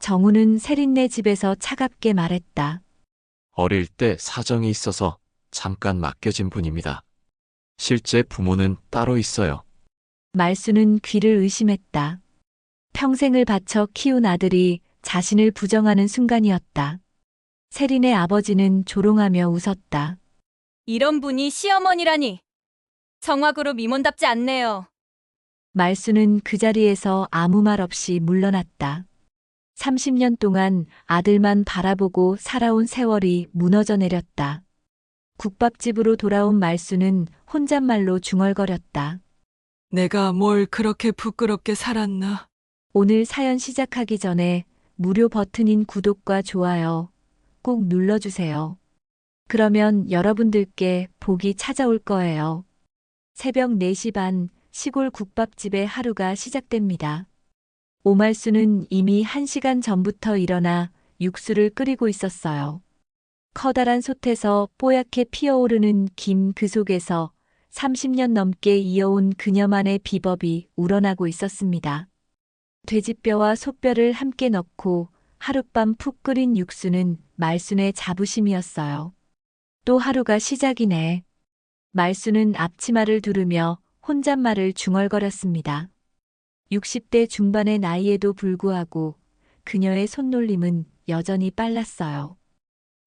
정우는 세린네 집에서 차갑게 말했다. 어릴 때 사정이 있어서 잠깐 맡겨진 분입니다. 실제 부모는 따로 있어요. 말수는 귀를 의심했다. 평생을 바쳐 키운 아들이 자신을 부정하는 순간이었다. 세린의 아버지는 조롱하며 웃었다. 이런 분이 시어머니라니. 정화그룹 임원답지 않네요. 말수는 그 자리에서 아무 말 없이 물러났다. 30년 동안 아들만 바라보고 살아온 세월이 무너져 내렸다. 국밥집으로 돌아온 말수는 혼잣말로 중얼거렸다. 내가 뭘 그렇게 부끄럽게 살았나? 오늘 사연 시작하기 전에 무료 버튼인 구독과 좋아요 꼭 눌러주세요. 그러면 여러분들께 복이 찾아올 거예요. 새벽 4시 반 시골 국밥집의 하루가 시작됩니다. 오말수는 이미 1시간 전부터 일어나 육수를 끓이고 있었어요. 커다란 솥에서 뽀얗게 피어오르는 김 그 속에서 30년 넘게 이어온 그녀만의 비법이 우러나고 있었습니다. 돼지뼈와 소뼈를 함께 넣고 하룻밤 푹 끓인 육수는 말순의 자부심이었어요. 또 하루가 시작이네. 말순은 앞치마를 두르며 혼잣말을 중얼거렸습니다. 60대 중반의 나이에도 불구하고 그녀의 손놀림은 여전히 빨랐어요.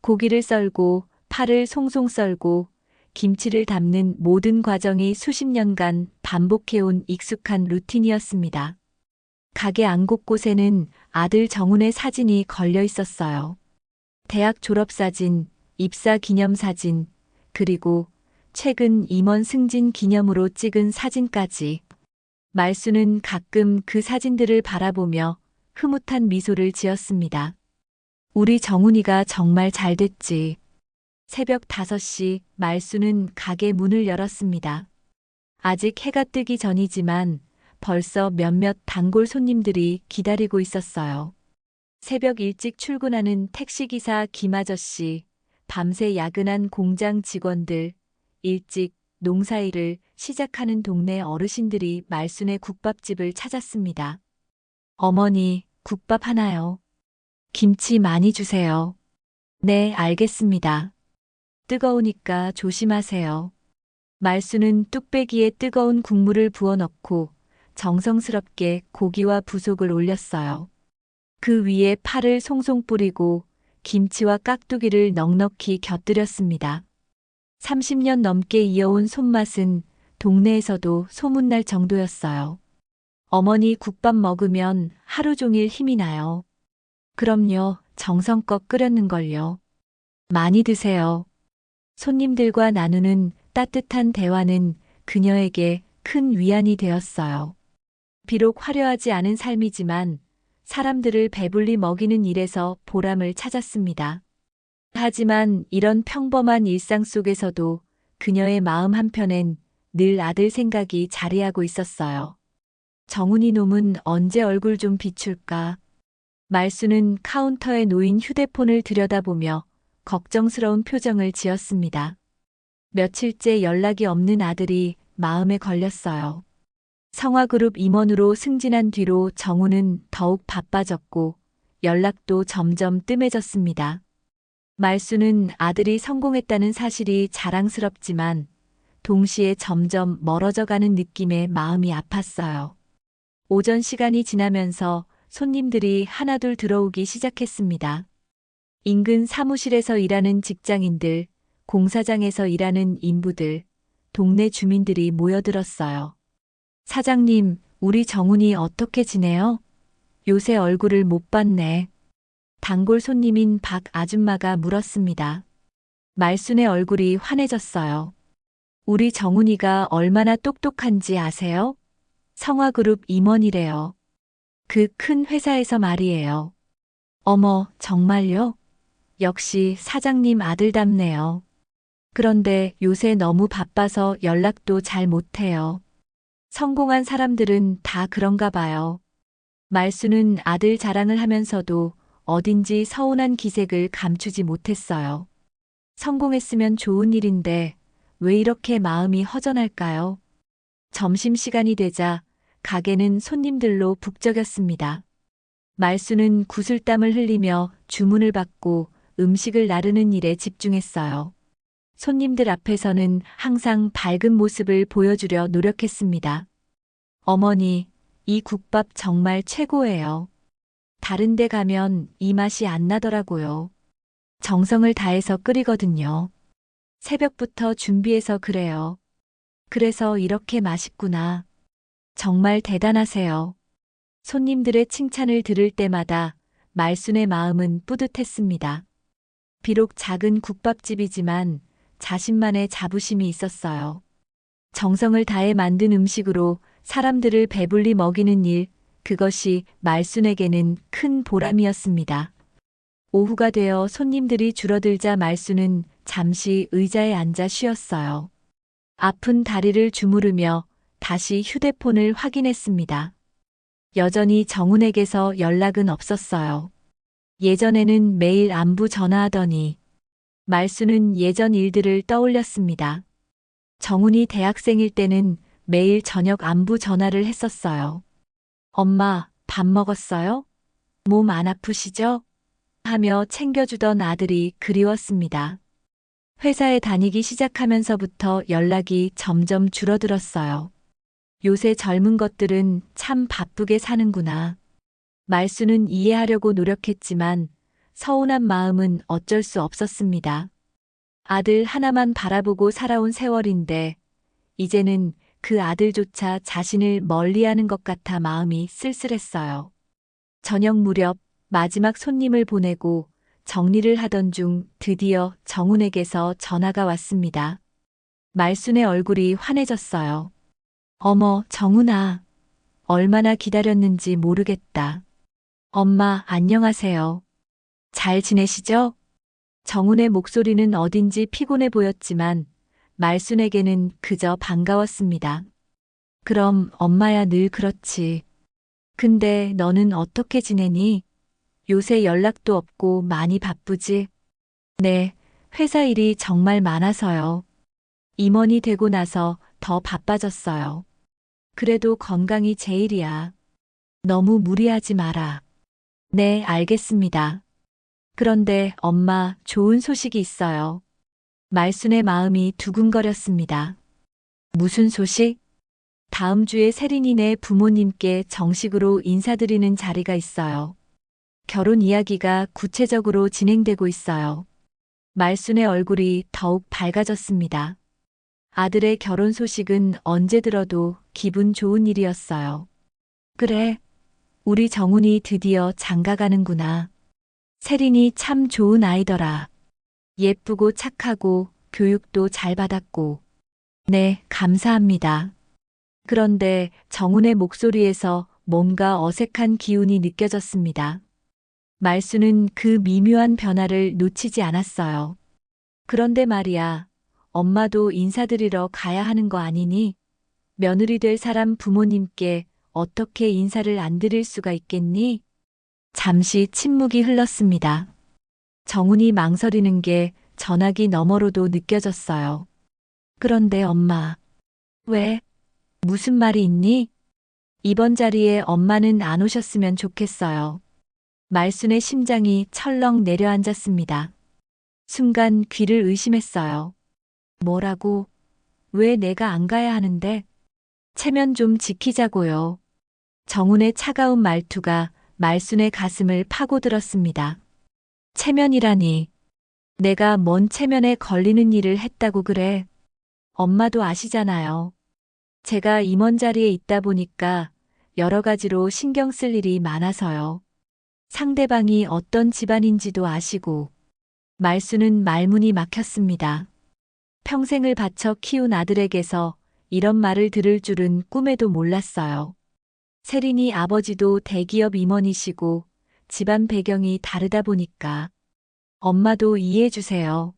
고기를 썰고 파를 송송 썰고 김치를 담는 모든 과정이 수십 년간 반복해온 익숙한 루틴이었습니다. 가게 안 곳곳에는 아들 정훈의 사진이 걸려 있었어요. 대학 졸업사진, 입사 기념사진, 그리고 최근 임원 승진 기념으로 찍은 사진까지. 말수는 가끔 그 사진들을 바라보며 흐뭇한 미소를 지었습니다. 우리 정훈이가 정말 잘 됐지. 새벽 5시 말수는 가게 문을 열었습니다. 아직 해가 뜨기 전이지만 벌써 몇몇 단골 손님들이 기다리고 있었어요. 새벽 일찍 출근하는 택시기사 김아저씨, 밤새 야근한 공장 직원들, 일찍 농사일을 시작하는 동네 어르신들이 말순의 국밥집을 찾았습니다. 어머니, 국밥 하나요? 김치 많이 주세요. 네, 알겠습니다. 뜨거우니까 조심하세요. 말순은 뚝배기에 뜨거운 국물을 부어넣고 정성스럽게 고기와 부속을 올렸어요. 그 위에 파를 송송 뿌리고 김치와 깍두기를 넉넉히 곁들였습니다. 30년 넘게 이어온 손맛은 동네에서도 소문날 정도였어요. 어머니 국밥 먹으면 하루 종일 힘이 나요. 그럼요, 정성껏 끓였는걸요. 많이 드세요. 손님들과 나누는 따뜻한 대화는 그녀에게 큰 위안이 되었어요. 비록 화려하지 않은 삶이지만 사람들을 배불리 먹이는 일에서 보람을 찾았습니다. 하지만 이런 평범한 일상 속에서도 그녀의 마음 한편엔 늘 아들 생각이 자리하고 있었어요. 정훈이 놈은 언제 얼굴 좀 비출까? 말수는 카운터에 놓인 휴대폰을 들여다보며 걱정스러운 표정을 지었습니다. 며칠째 연락이 없는 아들이 마음에 걸렸어요. 성화그룹 임원으로 승진한 뒤로 정우는 더욱 바빠졌고 연락도 점점 뜸해졌습니다. 말수는 아들이 성공했다는 사실이 자랑스럽지만 동시에 점점 멀어져가는 느낌에 마음이 아팠어요. 오전 시간이 지나면서 손님들이 하나둘 들어오기 시작했습니다. 인근 사무실에서 일하는 직장인들, 공사장에서 일하는 인부들, 동네 주민들이 모여들었어요. 사장님, 우리 정훈이 어떻게 지내요? 요새 얼굴을 못 봤네. 단골 손님인 박 아줌마가 물었습니다. 말순의 얼굴이 환해졌어요. 우리 정훈이가 얼마나 똑똑한지 아세요? 성화그룹 임원이래요. 그 큰 회사에서 말이에요. 어머, 정말요? 역시 사장님 아들답네요. 그런데 요새 너무 바빠서 연락도 잘 못해요. 성공한 사람들은 다 그런가 봐요. 말수는 아들 자랑을 하면서도 어딘지 서운한 기색을 감추지 못했어요. 성공했으면 좋은 일인데 왜 이렇게 마음이 허전할까요? 점심시간이 되자 가게는 손님들로 북적였습니다. 말수는 구슬땀을 흘리며 주문을 받고 음식을 나르는 일에 집중했어요. 손님들 앞에서는 항상 밝은 모습을 보여주려 노력했습니다. 어머니, 이 국밥 정말 최고예요. 다른 데 가면 이 맛이 안 나더라고요. 정성을 다해서 끓이거든요. 새벽부터 준비해서 그래요. 그래서 이렇게 맛있구나. 정말 대단하세요. 손님들의 칭찬을 들을 때마다 말순의 마음은 뿌듯했습니다. 비록 작은 국밥집이지만 자신만의 자부심이 있었어요. 정성을 다해 만든 음식으로 사람들을 배불리 먹이는 일, 그것이 말순에게는 큰 보람이었습니다. 오후가 되어 손님들이 줄어들자 말순은 잠시 의자에 앉아 쉬었어요. 아픈 다리를 주무르며 다시 휴대폰을 확인했습니다. 여전히 정훈에게서 연락은 없었어요. 예전에는 매일 안부 전화하더니 말수는 예전 일들을 떠올렸습니다. 정훈이 대학생일 때는 매일 저녁 안부 전화를 했었어요. 엄마, 밥 먹었어요? 몸 안 아프시죠? 하며 챙겨주던 아들이 그리웠습니다. 회사에 다니기 시작하면서부터 연락이 점점 줄어들었어요. 요새 젊은 것들은 참 바쁘게 사는구나. 말수는 이해하려고 노력했지만 서운한 마음은 어쩔 수 없었습니다. 아들 하나만 바라보고 살아온 세월인데 이제는 그 아들조차 자신을 멀리하는 것 같아 마음이 쓸쓸했어요. 저녁 무렵 마지막 손님을 보내고 정리를 하던 중 드디어 정훈에게서 전화가 왔습니다. 말순의 얼굴이 환해졌어요. 어머, 정훈아. 얼마나 기다렸는지 모르겠다. 엄마, 안녕하세요. 잘 지내시죠? 정훈의 목소리는 어딘지 피곤해 보였지만 말순에게는 그저 반가웠습니다. 그럼 엄마야 늘 그렇지. 근데 너는 어떻게 지내니? 요새 연락도 없고 많이 바쁘지? 네, 회사 일이 정말 많아서요. 임원이 되고 나서 더 바빠졌어요. 그래도 건강이 제일이야. 너무 무리하지 마라. 네, 알겠습니다. 그런데 엄마, 좋은 소식이 있어요. 말순의 마음이 두근거렸습니다. 무슨 소식? 다음 주에 세린이네 부모님께 정식으로 인사드리는 자리가 있어요. 결혼 이야기가 구체적으로 진행되고 있어요. 말순의 얼굴이 더욱 밝아졌습니다. 아들의 결혼 소식은 언제 들어도 기분 좋은 일이었어요. 그래, 우리 정훈이 드디어 장가가는구나. 세린이 참 좋은 아이더라. 예쁘고 착하고 교육도 잘 받았고. 네, 감사합니다. 그런데 정훈의 목소리에서 뭔가 어색한 기운이 느껴졌습니다. 말수는 그 미묘한 변화를 놓치지 않았어요. 그런데 말이야, 엄마도 인사드리러 가야 하는 거 아니니? 며느리 될 사람 부모님께 어떻게 인사를 안 드릴 수가 있겠니? 잠시 침묵이 흘렀습니다. 정훈이 망설이는 게 전화기 너머로도 느껴졌어요. 그런데 엄마, 왜? 무슨 말이 있니? 이번 자리에 엄마는 안 오셨으면 좋겠어요. 말순의 심장이 철렁 내려앉았습니다. 순간 귀를 의심했어요. 뭐라고? 왜 내가 안 가야 하는데? 체면 좀 지키자고요. 정훈의 차가운 말투가 말순의 가슴을 파고들었습니다. 체면이라니. 내가 뭔 체면에 걸리는 일을 했다고 그래. 엄마도 아시잖아요. 제가 임원 자리에 있다 보니까 여러 가지로 신경 쓸 일이 많아서요. 상대방이 어떤 집안인지도 아시고. 말수는 말문이 막혔습니다. 평생을 바쳐 키운 아들에게서 이런 말을 들을 줄은 꿈에도 몰랐어요. 세린이 아버지도 대기업 임원이시고 집안 배경이 다르다 보니까 엄마도 이해해 주세요.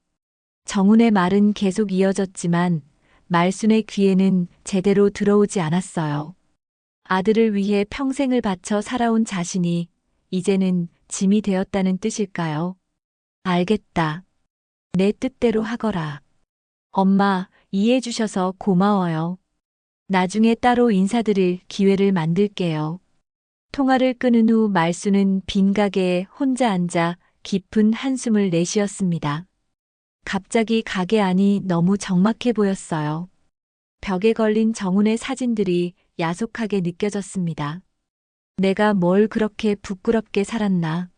정훈의 말은 계속 이어졌지만 말순의 귀에는 제대로 들어오지 않았어요. 아들을 위해 평생을 바쳐 살아온 자신이 이제는 짐이 되었다는 뜻일까요? 알겠다. 내 뜻대로 하거라. 엄마, 이해해 주셔서 고마워요. 나중에 따로 인사드릴 기회를 만들게요. 통화를 끊은 후 말수는 빈 가게에 혼자 앉아 깊은 한숨을 내쉬었습니다. 갑자기 가게 안이 너무 적막해 보였어요. 벽에 걸린 정훈의 사진들이 야속하게 느껴졌습니다. 내가 뭘 그렇게 부끄럽게 살았나.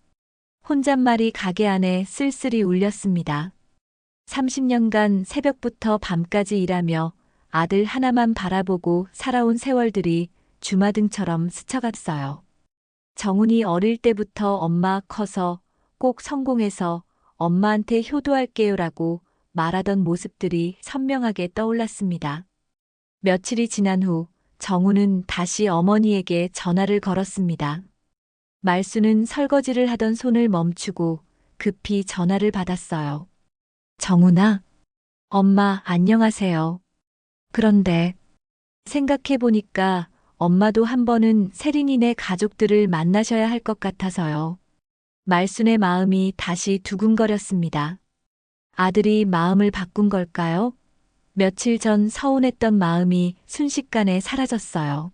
혼잣말이 가게 안에 쓸쓸히 울렸습니다. 30년간 새벽부터 밤까지 일하며 아들 하나만 바라보고 살아온 세월들이 주마등처럼 스쳐갔어요. 정훈이 어릴 때부터 엄마 커서 꼭 성공해서 엄마한테 효도할게요라고 말하던 모습들이 선명하게 떠올랐습니다. 며칠이 지난 후 정훈은 다시 어머니에게 전화를 걸었습니다. 말수는 설거지를 하던 손을 멈추고 급히 전화를 받았어요. 정훈아, 엄마 안녕하세요. 그런데 생각해보니까 엄마도 한 번은 세린이네 가족들을 만나셔야 할 것 같아서요. 말순의 마음이 다시 두근거렸습니다. 아들이 마음을 바꾼 걸까요? 며칠 전 서운했던 마음이 순식간에 사라졌어요.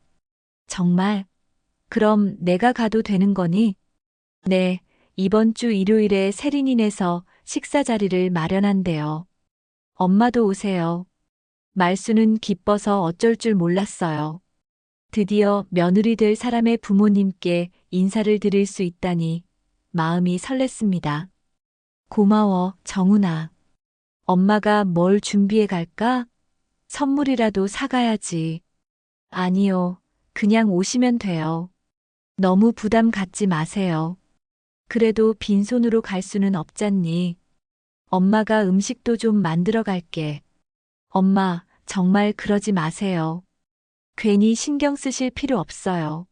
정말? 그럼 내가 가도 되는 거니? 네, 이번 주 일요일에 세린이네서 식사 자리를 마련한대요. 엄마도 오세요. 말수는 기뻐서 어쩔 줄 몰랐어요. 드디어 며느리 될 사람의 부모님께 인사를 드릴 수 있다니 마음이 설렜습니다. 고마워, 정훈아. 엄마가 뭘 준비해 갈까? 선물이라도 사가야지. 아니요, 그냥 오시면 돼요. 너무 부담 갖지 마세요. 그래도 빈손으로 갈 수는 없잖니. 엄마가 음식도 좀 만들어 갈게. 엄마, 정말 그러지 마세요. 괜히 신경 쓰실 필요 없어요.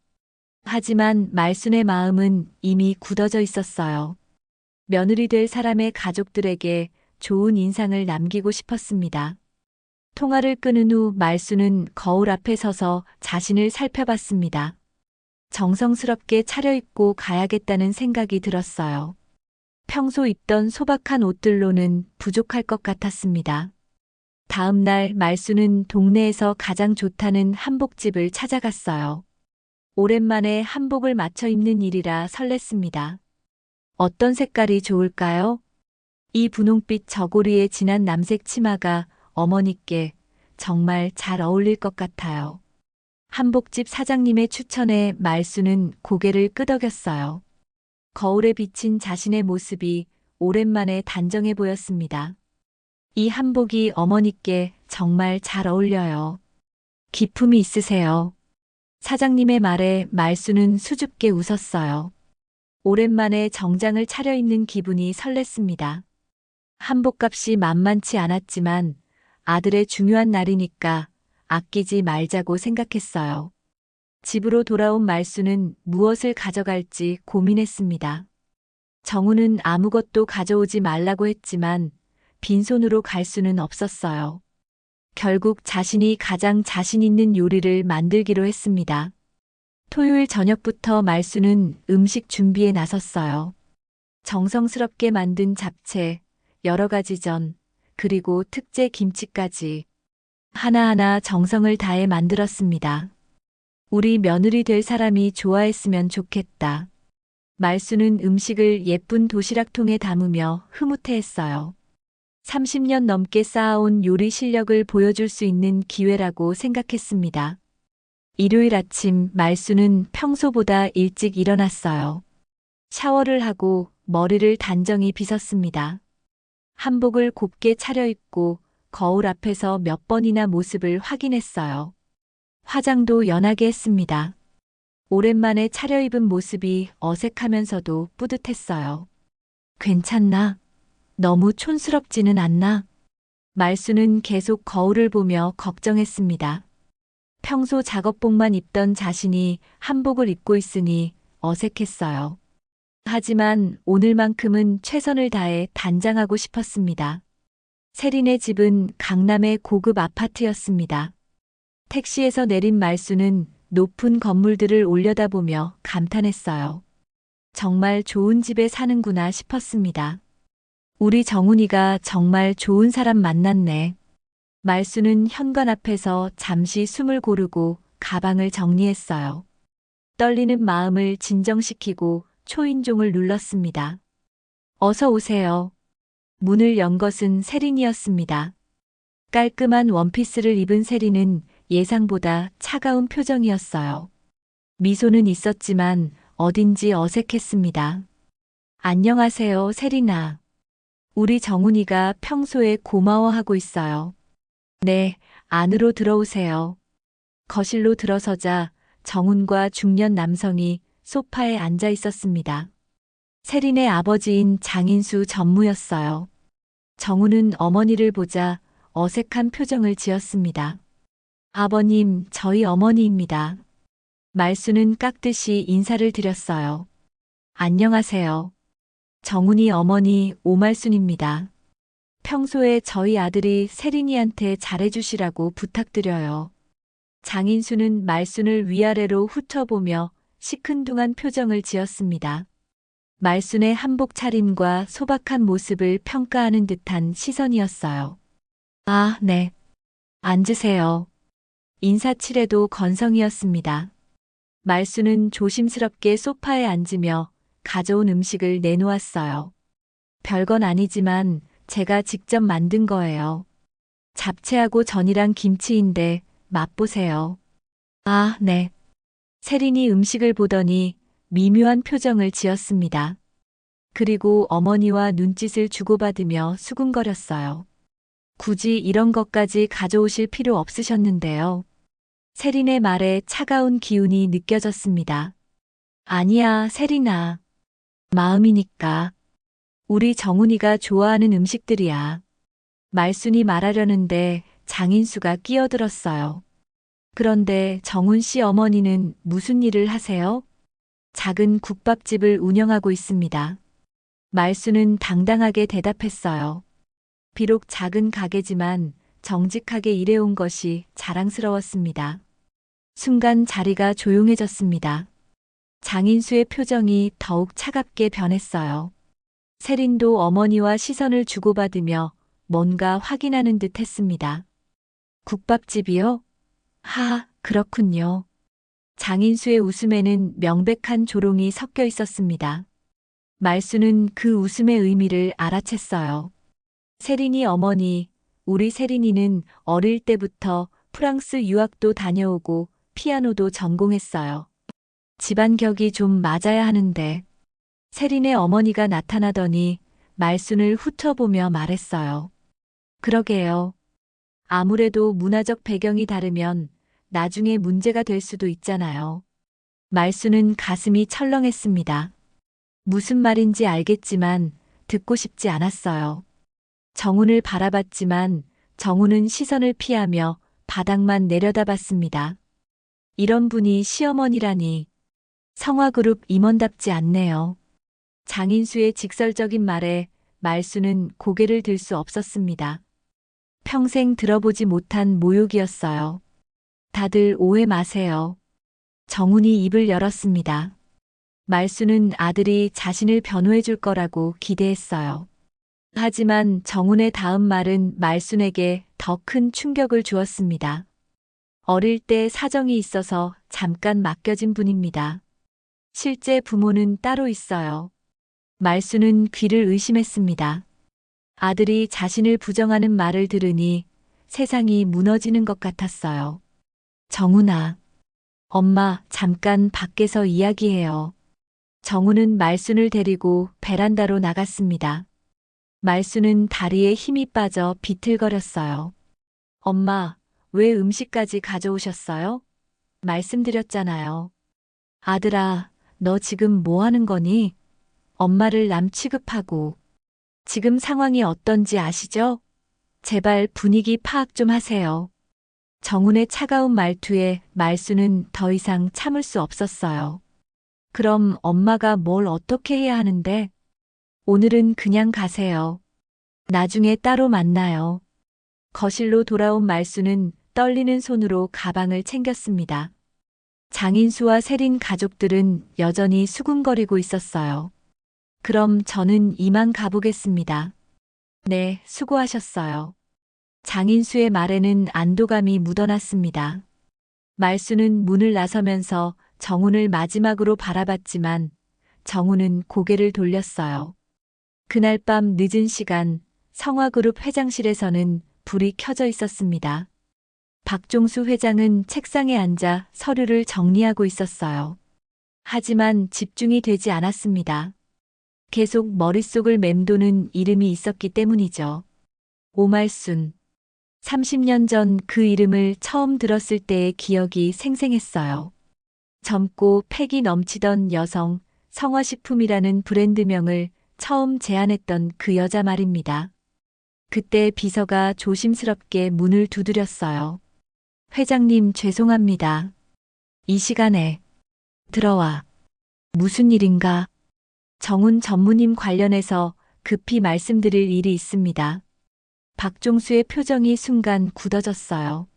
하지만 말순의 마음은 이미 굳어져 있었어요. 며느리 될 사람의 가족들에게 좋은 인상을 남기고 싶었습니다. 통화를 끊은 후 말순은 거울 앞에 서서 자신을 살펴봤습니다. 정성스럽게 차려입고 가야겠다는 생각이 들었어요. 평소 입던 소박한 옷들로는 부족할 것 같았습니다. 다음 날 말수는 동네에서 가장 좋다는 한복집을 찾아갔어요. 오랜만에 한복을 맞춰 입는 일이라 설렜습니다. 어떤 색깔이 좋을까요? 이 분홍빛 저고리에 진한 남색 치마가 어머니께 정말 잘 어울릴 것 같아요. 한복집 사장님의 추천에 말수는 고개를 끄덕였어요. 거울에 비친 자신의 모습이 오랜만에 단정해 보였습니다. 이 한복이 어머니께 정말 잘 어울려요. 기품이 있으세요. 사장님의 말에 말수는 수줍게 웃었어요. 오랜만에 정장을 차려입는 기분이 설렜습니다. 한복값이 만만치 않았지만 아들의 중요한 날이니까 아끼지 말자고 생각했어요. 집으로 돌아온 말수는 무엇을 가져갈지 고민했습니다. 정우는 아무것도 가져오지 말라고 했지만 빈손으로 갈 수는 없었어요. 결국 자신이 가장 자신 있는 요리를 만들기로 했습니다. 토요일 저녁부터 말수는 음식 준비에 나섰어요. 정성스럽게 만든 잡채, 여러 가지 전, 그리고 특제 김치까지 하나하나 정성을 다해 만들었습니다. 우리 며느리 될 사람이 좋아했으면 좋겠다. 말수는 음식을 예쁜 도시락통에 담으며 흐뭇해했어요. 30년 넘게 쌓아온 요리 실력을 보여줄 수 있는 기회라고 생각했습니다. 일요일 아침 말수는 평소보다 일찍 일어났어요. 샤워를 하고 머리를 단정히 빗었습니다. 한복을 곱게 차려입고 거울 앞에서 몇 번이나 모습을 확인했어요. 화장도 연하게 했습니다. 오랜만에 차려입은 모습이 어색하면서도 뿌듯했어요. 괜찮나? 너무 촌스럽지는 않나? 말수는 계속 거울을 보며 걱정했습니다. 평소 작업복만 입던 자신이 한복을 입고 있으니 어색했어요. 하지만 오늘만큼은 최선을 다해 단장하고 싶었습니다. 세린의 집은 강남의 고급 아파트였습니다. 택시에서 내린 말수는 높은 건물들을 올려다보며 감탄했어요. 정말 좋은 집에 사는구나 싶었습니다. 우리 정훈이가 정말 좋은 사람 만났네. 말수는 현관 앞에서 잠시 숨을 고르고 가방을 정리했어요. 떨리는 마음을 진정시키고 초인종을 눌렀습니다. 어서 오세요. 문을 연 것은 세린이었습니다. 깔끔한 원피스를 입은 세린은 예상보다 차가운 표정이었어요. 미소는 있었지만 어딘지 어색했습니다. 안녕하세요, 세린아. 우리 정훈이가 평소에 고마워하고 있어요. 네, 안으로 들어오세요. 거실로 들어서자 정훈과 중년 남성이 소파에 앉아 있었습니다. 세린의 아버지인 장인수 전무였어요. 정훈은 어머니를 보자 어색한 표정을 지었습니다. 아버님, 저희 어머니입니다. 말수는 깍듯이 인사를 드렸어요. 안녕하세요. 정훈이 어머니 오말순입니다. 평소에 저희 아들이 세린이한테 잘해주시라고 부탁드려요. 장인수는 말순을 위아래로 훑어보며 시큰둥한 표정을 지었습니다. 말순의 한복 차림과 소박한 모습을 평가하는 듯한 시선이었어요. 아, 네. 앉으세요. 인사치레도 건성이었습니다. 말순은 조심스럽게 소파에 앉으며 가져온 음식을 내놓았어요. 별건 아니지만 제가 직접 만든 거예요. 잡채하고 전이랑 김치인데 맛보세요. 아, 네. 세린이 음식을 보더니 미묘한 표정을 지었습니다. 그리고 어머니와 눈짓을 주고받으며 수군거렸어요. 굳이 이런 것까지 가져오실 필요 없으셨는데요. 세린의 말에 차가운 기운이 느껴졌습니다. 아니야, 세린아. 마음이니까. 우리 정훈이가 좋아하는 음식들이야. 말순이 말하려는데 장인수가 끼어들었어요. 그런데 정훈 씨 어머니는 무슨 일을 하세요? 작은 국밥집을 운영하고 있습니다. 말순은 당당하게 대답했어요. 비록 작은 가게지만 정직하게 일해온 것이 자랑스러웠습니다. 순간 자리가 조용해졌습니다. 장인수의 표정이 더욱 차갑게 변했어요. 세린도 어머니와 시선을 주고받으며 뭔가 확인하는 듯 했습니다. 국밥집이요? 하, 그렇군요. 장인수의 웃음에는 명백한 조롱이 섞여 있었습니다. 말수는 그 웃음의 의미를 알아챘어요. 세린이 어머니, 우리 세린이는 어릴 때부터 프랑스 유학도 다녀오고 피아노도 전공했어요. 집안 격이 좀 맞아야 하는데. 세린의 어머니가 나타나더니 말순을 훑어보며 말했어요. 그러게요. 아무래도 문화적 배경이 다르면 나중에 문제가 될 수도 있잖아요. 말순은 가슴이 철렁했습니다. 무슨 말인지 알겠지만 듣고 싶지 않았어요. 정훈을 바라봤지만 정훈은 시선을 피하며 바닥만 내려다봤습니다. 이런 분이 시어머니라니. 성화그룹 임원답지 않네요. 장인수의 직설적인 말에 말수는 고개를 들 수 없었습니다. 평생 들어보지 못한 모욕이었어요. 다들 오해 마세요. 정훈이 입을 열었습니다. 말수는 아들이 자신을 변호해 줄 거라고 기대했어요. 하지만 정훈의 다음 말은 말순에게 더 큰 충격을 주었습니다. 어릴 때 사정이 있어서 잠깐 맡겨진 분입니다. 실제 부모는 따로 있어요. 말수는 귀를 의심했습니다. 아들이 자신을 부정하는 말을 들으니 세상이 무너지는 것 같았어요. 정훈아, 엄마 잠깐 밖에서 이야기해요. 정훈은 말순을 데리고 베란다로 나갔습니다. 말순은 다리에 힘이 빠져 비틀거렸어요. 엄마, 왜 음식까지 가져오셨어요? 말씀드렸잖아요. 아들아, 너 지금 뭐 하는 거니? 엄마를 남 취급하고. 지금 상황이 어떤지 아시죠? 제발 분위기 파악 좀 하세요. 정훈의 차가운 말투에 말수는 더 이상 참을 수 없었어요. 그럼 엄마가 뭘 어떻게 해야 하는데? 오늘은 그냥 가세요. 나중에 따로 만나요. 거실로 돌아온 말수는 떨리는 손으로 가방을 챙겼습니다. 장인수와 세린 가족들은 여전히 수군거리고 있었어요. 그럼 저는 이만 가보겠습니다. 네, 수고하셨어요. 장인수의 말에는 안도감이 묻어났습니다. 말수는 문을 나서면서 정훈을 마지막으로 바라봤지만 정훈은 고개를 돌렸어요. 그날 밤 늦은 시간 성화그룹 회장실에서는 불이 켜져 있었습니다. 박종수 회장은 책상에 앉아 서류를 정리하고 있었어요. 하지만 집중이 되지 않았습니다. 계속 머릿속을 맴도는 이름이 있었기 때문이죠. 오말순. 30년 전 그 이름을 처음 들었을 때의 기억이 생생했어요. 젊고 패기 넘치던 여성, 성화식품이라는 브랜드명을 처음 제안했던 그 여자 말입니다. 그때 비서가 조심스럽게 문을 두드렸어요. 회장님 죄송합니다. 이 시간에 들어와. 무슨 일인가? 정훈 전무님 관련해서 급히 말씀드릴 일이 있습니다. 박종수의 표정이 순간 굳어졌어요.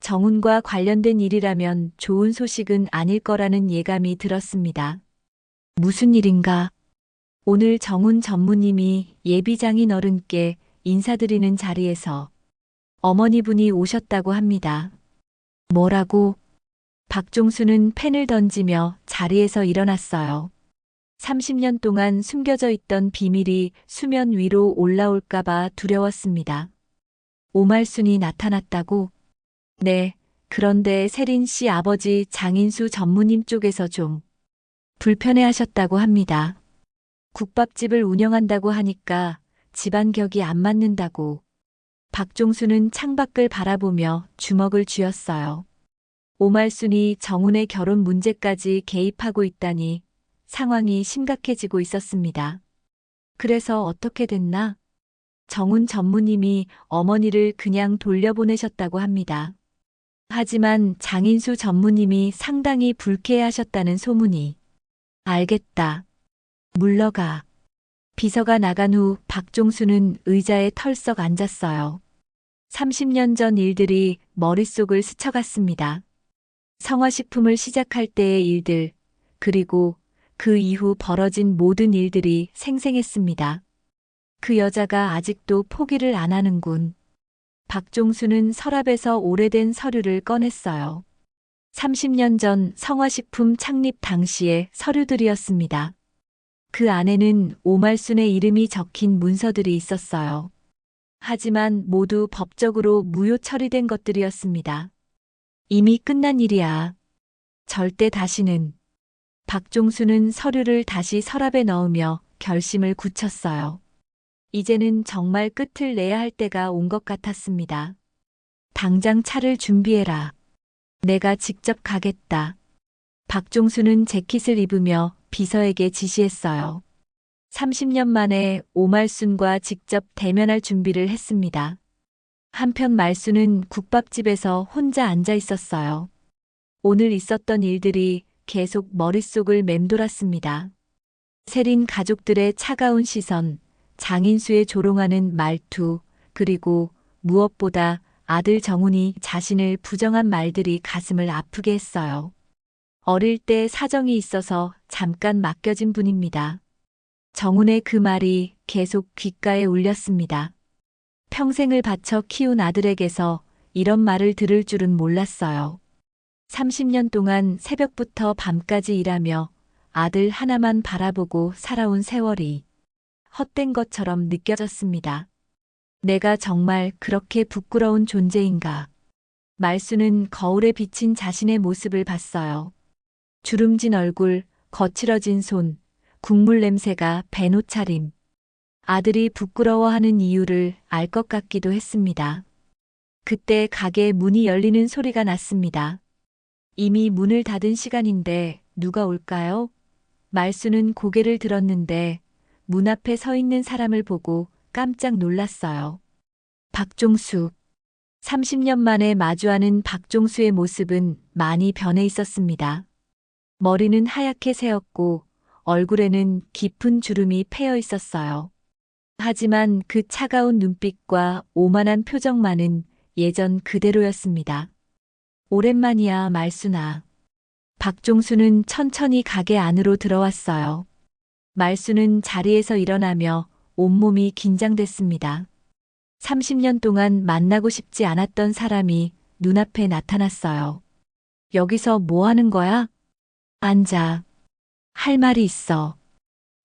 정훈과 관련된 일이라면 좋은 소식은 아닐 거라는 예감이 들었습니다. 무슨 일인가? 오늘 정훈 전무님이 예비장인 어른께 인사드리는 자리에서 어머니분이 오셨다고 합니다. 뭐라고? 박종수는 펜을 던지며 자리에서 일어났어요. 30년 동안 숨겨져 있던 비밀이 수면 위로 올라올까봐 두려웠습니다. 오말순이 나타났다고? 네, 그런데 세린 씨 아버지 장인수 전무님 쪽에서 좀 불편해하셨다고 합니다. 국밥집을 운영한다고 하니까 집안 격이 안 맞는다고. 박종수는 창밖을 바라보며 주먹을 쥐었어요. 오말순이 정훈의 결혼 문제까지 개입하고 있다니 상황이 심각해지고 있었습니다. 그래서 어떻게 됐나? 정훈 전무님이 어머니를 그냥 돌려보내셨다고 합니다. 하지만 장인수 전무님이 상당히 불쾌해하셨다는 소문이. 알겠다. 물러가. 비서가 나간 후 박종수는 의자에 털썩 앉았어요. 30년 전 일들이 머릿속을 스쳐갔습니다. 성화식품을 시작할 때의 일들, 그리고 그 이후 벌어진 모든 일들이 생생했습니다. 그 여자가 아직도 포기를 안 하는군. 박종수는 서랍에서 오래된 서류를 꺼냈어요. 30년 전 성화식품 창립 당시의 서류들이었습니다. 그 안에는 오말순의 이름이 적힌 문서들이 있었어요. 하지만 모두 법적으로 무효 처리된 것들이었습니다. 이미 끝난 일이야. 절대 다시는. 박종수는 서류를 다시 서랍에 넣으며 결심을 굳혔어요. 이제는 정말 끝을 내야 할 때가 온 것 같았습니다. 당장 차를 준비해라. 내가 직접 가겠다. 박종수는 재킷을 입으며 비서에게 지시했어요. 30년 만에 오말순과 직접 대면할 준비를 했습니다. 한편 말순은 국밥집에서 혼자 앉아 있었어요. 오늘 있었던 일들이 계속 머릿속을 맴돌았습니다. 세린 가족들의 차가운 시선, 장인수의 조롱하는 말투, 그리고 무엇보다 아들 정훈이 자신을 부정한 말들이 가슴을 아프게 했어요. 어릴 때 사정이 있어서 잠깐 맡겨진 분입니다. 정훈의 그 말이 계속 귓가에 울렸습니다. 평생을 바쳐 키운 아들에게서 이런 말을 들을 줄은 몰랐어요. 30년 동안 새벽부터 밤까지 일하며 아들 하나만 바라보고 살아온 세월이 헛된 것처럼 느껴졌습니다. 내가 정말 그렇게 부끄러운 존재인가? 말수는 거울에 비친 자신의 모습을 봤어요. 주름진 얼굴, 거칠어진 손, 국물 냄새가 밴 옷차림. 아들이 부끄러워하는 이유를 알 것 같기도 했습니다. 그때 가게 문이 열리는 소리가 났습니다. 이미 문을 닫은 시간인데 누가 올까요? 말수는 고개를 들었는데 문 앞에 서 있는 사람을 보고 깜짝 놀랐어요. 박종수. 30년 만에 마주하는 박종수의 모습은 많이 변해 있었습니다. 머리는 하얗게 새었고 얼굴에는 깊은 주름이 패여 있었어요. 하지만 그 차가운 눈빛과 오만한 표정만은 예전 그대로였습니다. 오랜만이야, 말순아. 박종수는 천천히 가게 안으로 들어왔어요. 말수는 자리에서 일어나며 온몸이 긴장됐습니다. 30년 동안 만나고 싶지 않았던 사람이 눈앞에 나타났어요. 여기서 뭐 하는 거야? 앉아. 할 말이 있어.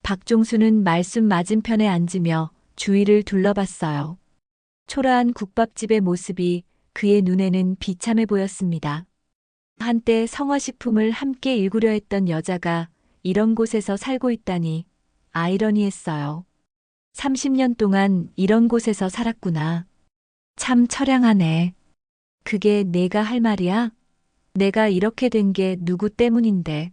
박종수는 말씀 맞은편에 앉으며 주위를 둘러봤어요. 초라한 국밥집의 모습이 그의 눈에는 비참해 보였습니다. 한때 성화식품을 함께 일구려 했던 여자가 이런 곳에서 살고 있다니 아이러니했어요. 30년 동안 이런 곳에서 살았구나. 참 처량하네. 그게 내가 할 말이야? 내가 이렇게 된 게 누구 때문인데.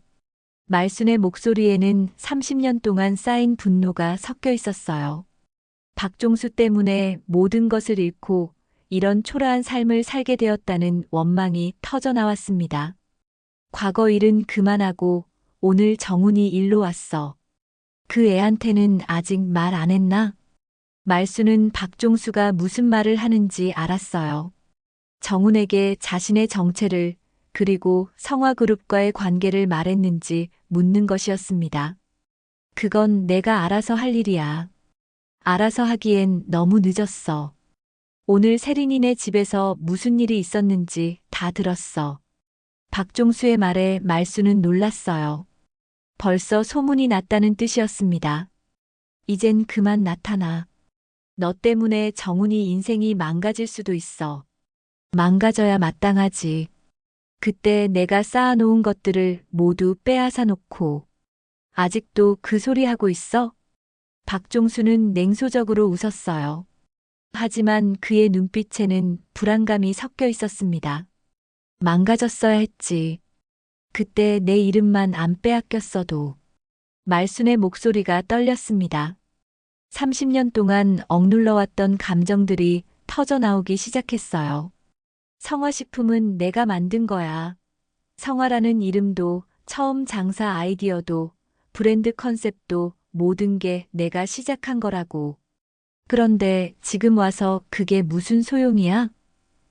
말순의 목소리에는 30년 동안 쌓인 분노가 섞여 있었어요. 박종수 때문에 모든 것을 잃고 이런 초라한 삶을 살게 되었다는 원망이 터져 나왔습니다. 과거 일은 그만하고 오늘 정훈이 일로 왔어. 그 애한테는 아직 말 안 했나? 말순은 박종수가 무슨 말을 하는지 알았어요. 정훈에게 자신의 정체를 그리고 성화그룹과의 관계를 말했는지 묻는 것이었습니다. 그건 내가 알아서 할 일이야. 알아서 하기엔 너무 늦었어. 오늘 세린이네 집에서 무슨 일이 있었는지 다 들었어. 박종수의 말에 말순은 놀랐어요. 벌써 소문이 났다는 뜻이었습니다. 이젠 그만 나타나. 너 때문에 정훈이 인생이 망가질 수도 있어. 망가져야 마땅하지. 그때 내가 쌓아놓은 것들을 모두 빼앗아 놓고 아직도 그 소리 하고 있어? 박종수는 냉소적으로 웃었어요. 하지만 그의 눈빛에는 불안감이 섞여 있었습니다. 망가졌어야 했지. 그때 내 이름만 안 빼앗겼어도. 말순의 목소리가 떨렸습니다. 30년 동안 억눌러왔던 감정들이 터져 나오기 시작했어요. 성화식품은 내가 만든 거야. 성화라는 이름도 처음 장사 아이디어도 브랜드 컨셉도 모든 게 내가 시작한 거라고. 그런데 지금 와서 그게 무슨 소용이야?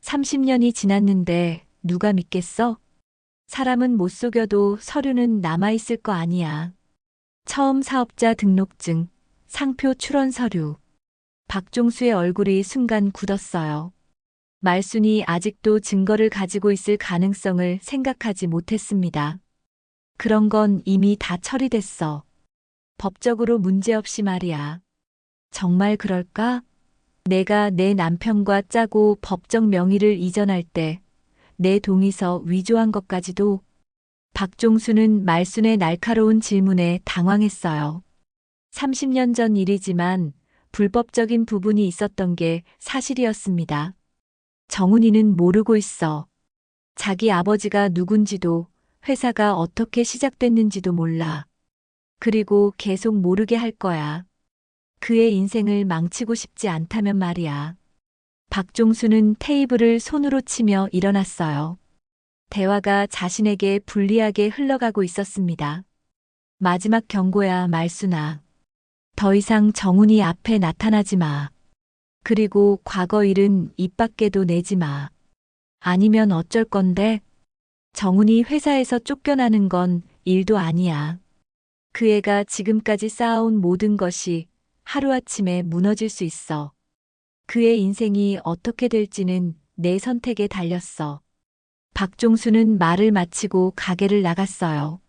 30년이 지났는데 누가 믿겠어? 사람은 못 속여도 서류는 남아있을 거 아니야. 처음 사업자 등록증, 상표 출원 서류. 박종수의 얼굴이 순간 굳었어요. 말순이 아직도 증거를 가지고 있을 가능성을 생각하지 못했습니다. 그런 건 이미 다 처리됐어. 법적으로 문제없이 말이야. 정말 그럴까? 내가 내 남편과 짜고 법적 명의를 이전할 때 내 동의서 위조한 것까지도. 박종수는 말순의 날카로운 질문에 당황했어요. 30년 전 일이지만 불법적인 부분이 있었던 게 사실이었습니다. 정훈이는 모르고 있어. 자기 아버지가 누군지도 회사가 어떻게 시작됐는지도 몰라. 그리고 계속 모르게 할 거야. 그의 인생을 망치고 싶지 않다면 말이야. 박종수는 테이블을 손으로 치며 일어났어요. 대화가 자신에게 불리하게 흘러가고 있었습니다. 마지막 경고야, 말순아. 더 이상 정훈이 앞에 나타나지 마. 그리고 과거 일은 입 밖에도 내지 마. 아니면 어쩔 건데? 정훈이 회사에서 쫓겨나는 건 일도 아니야. 그 애가 지금까지 쌓아온 모든 것이 하루아침에 무너질 수 있어. 그의 인생이 어떻게 될지는 내 선택에 달렸어. 박종수는 말을 마치고 가게를 나갔어요.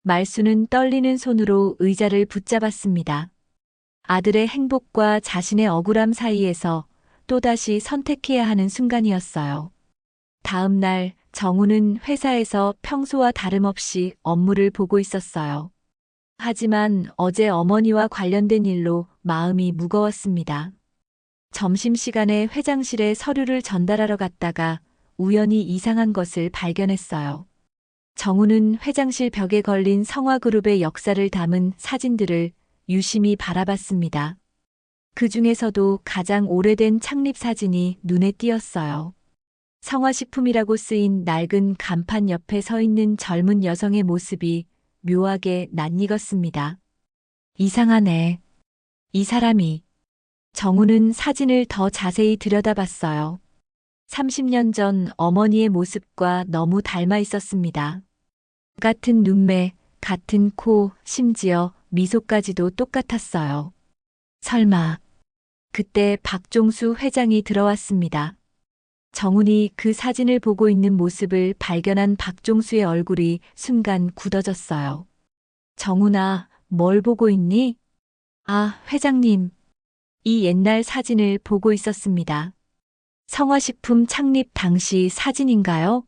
말순은 떨리는 손으로 의자를 붙잡았습니다. 아들의 행복과 자신의 억울함 사이에서 또다시 선택해야 하는 순간이었어요. 다음 날 정우는 회사에서 평소와 다름없이 업무를 보고 있었어요. 하지만 어제 어머니와 관련된 일로 마음이 무거웠습니다. 점심시간에 회장실에 서류를 전달하러 갔다가 우연히 이상한 것을 발견했어요. 정우는 회장실 벽에 걸린 성화그룹의 역사를 담은 사진들을 유심히 바라봤습니다. 그 중에서도 가장 오래된 창립 사진이 눈에 띄었어요. 성화식품이라고 쓰인 낡은 간판 옆에 서 있는 젊은 여성의 모습이 묘하게 낯익었습니다. 이상하네. 이 사람이. 정우는 사진을 더 자세히 들여다봤어요. 30년 전 어머니의 모습과 너무 닮아 있었습니다. 같은 눈매, 같은 코, 심지어 미소까지도 똑같았어요. 설마. 그때 박종수 회장이 들어왔습니다. 정훈이 그 사진을 보고 있는 모습을 발견한 박종수의 얼굴이 순간 굳어졌어요. 정훈아, 뭘 보고 있니? 아, 회장님. 이 옛날 사진을 보고 있었습니다. 성화식품 창립 당시 사진인가요?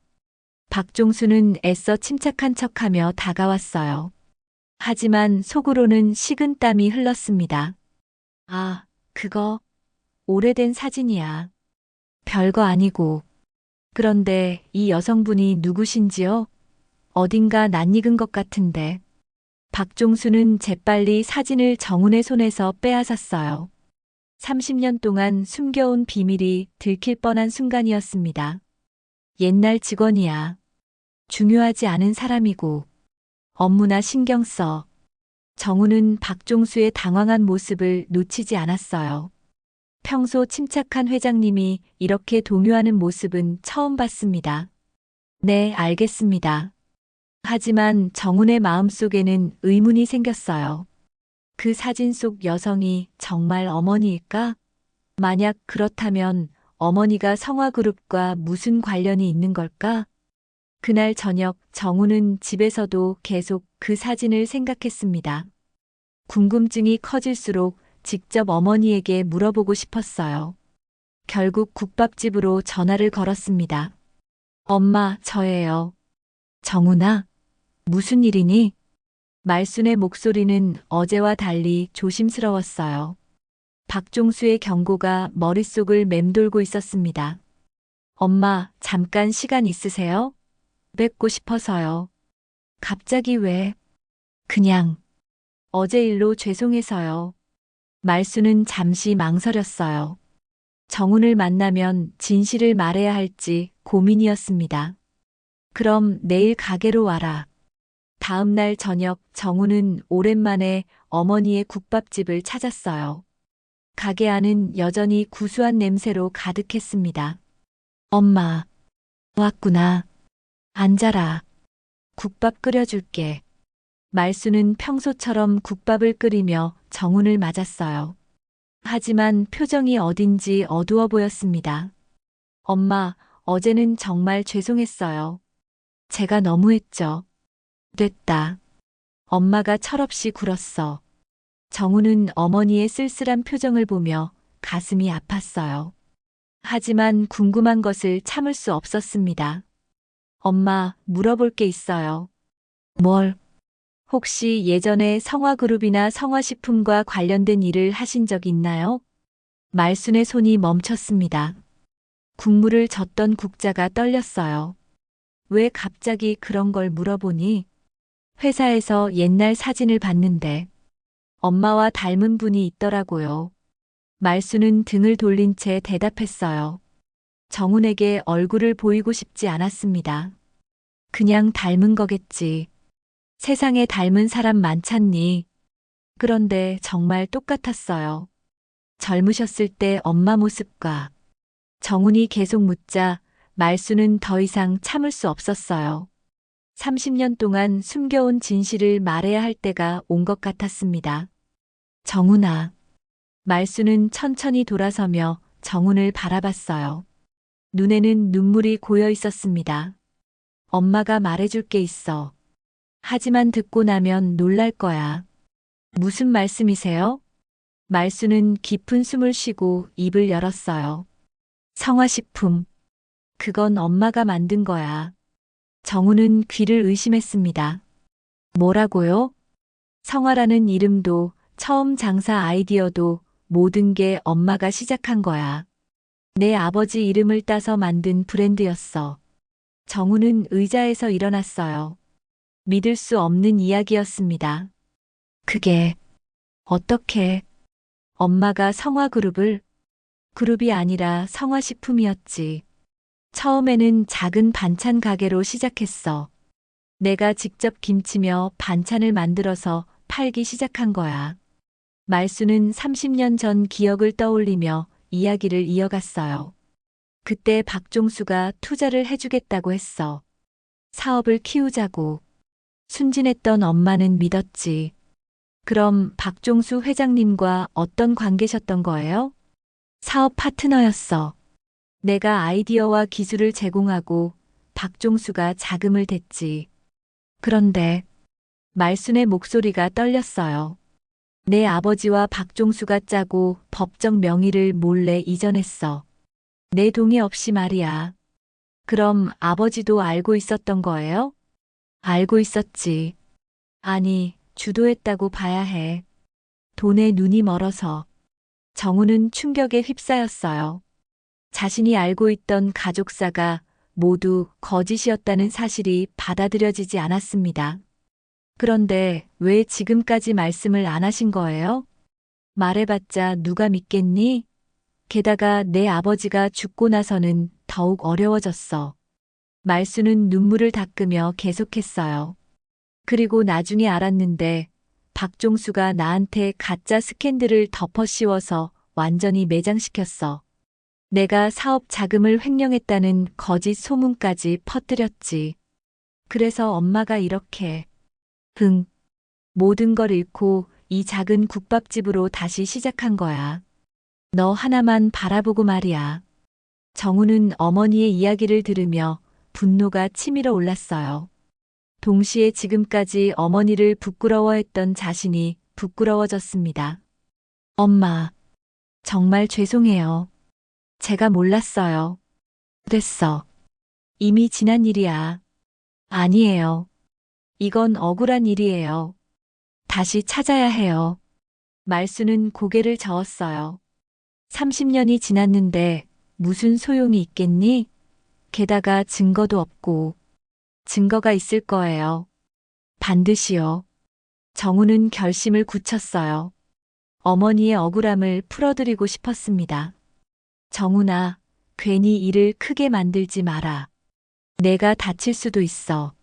박종수는 애써 침착한 척하며 다가왔어요. 하지만 속으로는 식은땀이 흘렀습니다. 아, 그거 오래된 사진이야. 별거 아니고. 그런데 이 여성분이 누구신지요? 어딘가 낯익은 것 같은데. 박종수는 재빨리 사진을 정훈의 손에서 빼앗았어요. 30년 동안 숨겨온 비밀이 들킬 뻔한 순간이었습니다. 옛날 직원이야. 중요하지 않은 사람이고 업무나 신경 써. 정훈은 박종수의 당황한 모습을 놓치지 않았어요. 평소 침착한 회장님이 이렇게 동요하는 모습은 처음 봤습니다. 네, 알겠습니다. 하지만 정훈의 마음속에는 의문이 생겼어요. 그 사진 속 여성이 정말 어머니일까? 만약 그렇다면 어머니가 성화그룹과 무슨 관련이 있는 걸까? 그날 저녁 정훈은 집에서도 계속 그 사진을 생각했습니다. 궁금증이 커질수록 직접 어머니에게 물어보고 싶었어요. 결국 국밥집으로 전화를 걸었습니다. 엄마, 저예요. 정훈아, 무슨 일이니? 말순의 목소리는 어제와 달리 조심스러웠어요. 박종수의 경고가 머릿속을 맴돌고 있었습니다. 엄마, 잠깐 시간 있으세요? 뵙고 싶어서요. 갑자기 왜? 그냥. 어제 일로 죄송해서요. 말수는 잠시 망설였어요. 정훈을 만나면 진실을 말해야 할지 고민이었습니다. 그럼 내일 가게로 와라. 다음 날 저녁 정훈은 오랜만에 어머니의 국밥집을 찾았어요. 가게 안은 여전히 구수한 냄새로 가득했습니다. 엄마, 왔구나. 앉아라. 국밥 끓여줄게. 말수는 평소처럼 국밥을 끓이며 정훈을 맞았어요. 하지만 표정이 어딘지 어두워 보였습니다. 엄마, 어제는 정말 죄송했어요. 제가 너무했죠. 됐다. 엄마가 철없이 굴었어. 정훈은 어머니의 쓸쓸한 표정을 보며 가슴이 아팠어요. 하지만 궁금한 것을 참을 수 없었습니다. 엄마, 물어볼 게 있어요. 뭘? 혹시 예전에 성화그룹이나 성화식품과 관련된 일을 하신 적 있나요? 말순의 손이 멈췄습니다. 국물을 젓던 국자가 떨렸어요. 왜 갑자기 그런 걸 물어보니? 회사에서 옛날 사진을 봤는데 엄마와 닮은 분이 있더라고요. 말순은 등을 돌린 채 대답했어요. 정훈에게 얼굴을 보이고 싶지 않았습니다. 그냥 닮은 거겠지. 세상에 닮은 사람 많잖니. 그런데 정말 똑같았어요. 젊으셨을 때 엄마 모습과. 정훈이 계속 묻자 말수는 더 이상 참을 수 없었어요. 30년 동안 숨겨온 진실을 말해야 할 때가 온 것 같았습니다. 정훈아. 말수는 천천히 돌아서며 정훈을 바라봤어요. 눈에는 눈물이 고여 있었습니다. 엄마가 말해줄 게 있어. 하지만 듣고 나면 놀랄 거야. 무슨 말씀이세요? 말수는 깊은 숨을 쉬고 입을 열었어요. 성화식품. 그건 엄마가 만든 거야. 정훈은 귀를 의심했습니다. 뭐라고요? 성화라는 이름도 처음 장사 아이디어도 모든 게 엄마가 시작한 거야. 내 아버지 이름을 따서 만든 브랜드였어. 정훈은 의자에서 일어났어요. 믿을 수 없는 이야기였습니다. 그게 어떻게 엄마가 성화그룹을 그룹이 아니라 성화식품이었지. 처음에는 작은 반찬 가게로 시작했어. 내가 직접 김치며 반찬을 만들어서 팔기 시작한 거야. 말수는 30년 전 기억을 떠올리며 이야기를 이어갔어요. 그때 박종수가 투자를 해주겠다고 했어. 사업을 키우자고. 순진했던 엄마는 믿었지. 그럼 박종수 회장님과 어떤 관계셨던 거예요? 사업 파트너였어. 내가 아이디어와 기술을 제공하고 박종수가 자금을 댔지. 그런데 말순의 목소리가 떨렸어요. 내 아버지와 박종수가 짜고 법적 명의를 몰래 이전했어. 내 동의 없이 말이야. 그럼 아버지도 알고 있었던 거예요? 알고 있었지. 아니, 주도했다고 봐야 해. 돈에 눈이 멀어서. 정우는 충격에 휩싸였어요. 자신이 알고 있던 가족사가 모두 거짓이었다는 사실이 받아들여지지 않았습니다. 그런데 왜 지금까지 말씀을 안 하신 거예요? 말해봤자 누가 믿겠니? 게다가 내 아버지가 죽고 나서는 더욱 어려워졌어. 말수는 눈물을 닦으며 계속했어요. 그리고 나중에 알았는데 박종수가 나한테 가짜 스캔들을 덮어 씌워서 완전히 매장시켰어. 내가 사업 자금을 횡령했다는 거짓 소문까지 퍼뜨렸지. 그래서 엄마가 이렇게 모든 걸 잃고 이 작은 국밥집으로 다시 시작한 거야. 너 하나만 바라보고 말이야. 정우는 어머니의 이야기를 들으며 분노가 치밀어 올랐어요. 동시에 지금까지 어머니를 부끄러워했던 자신이 부끄러워졌습니다. 엄마, 정말 죄송해요. 제가 몰랐어요. 됐어. 이미 지난 일이야. 아니에요. 이건 억울한 일이에요. 다시 찾아야 해요. 말수는 고개를 저었어요. 30년이 지났는데 무슨 소용이 있겠니? 게다가 증거도 없고. 증거가 있을 거예요. 반드시요. 정우는 결심을 굳혔어요. 어머니의 억울함을 풀어드리고 싶었습니다. 정우나, 괜히 일을 크게 만들지 마라. 내가 다칠 수도 있어.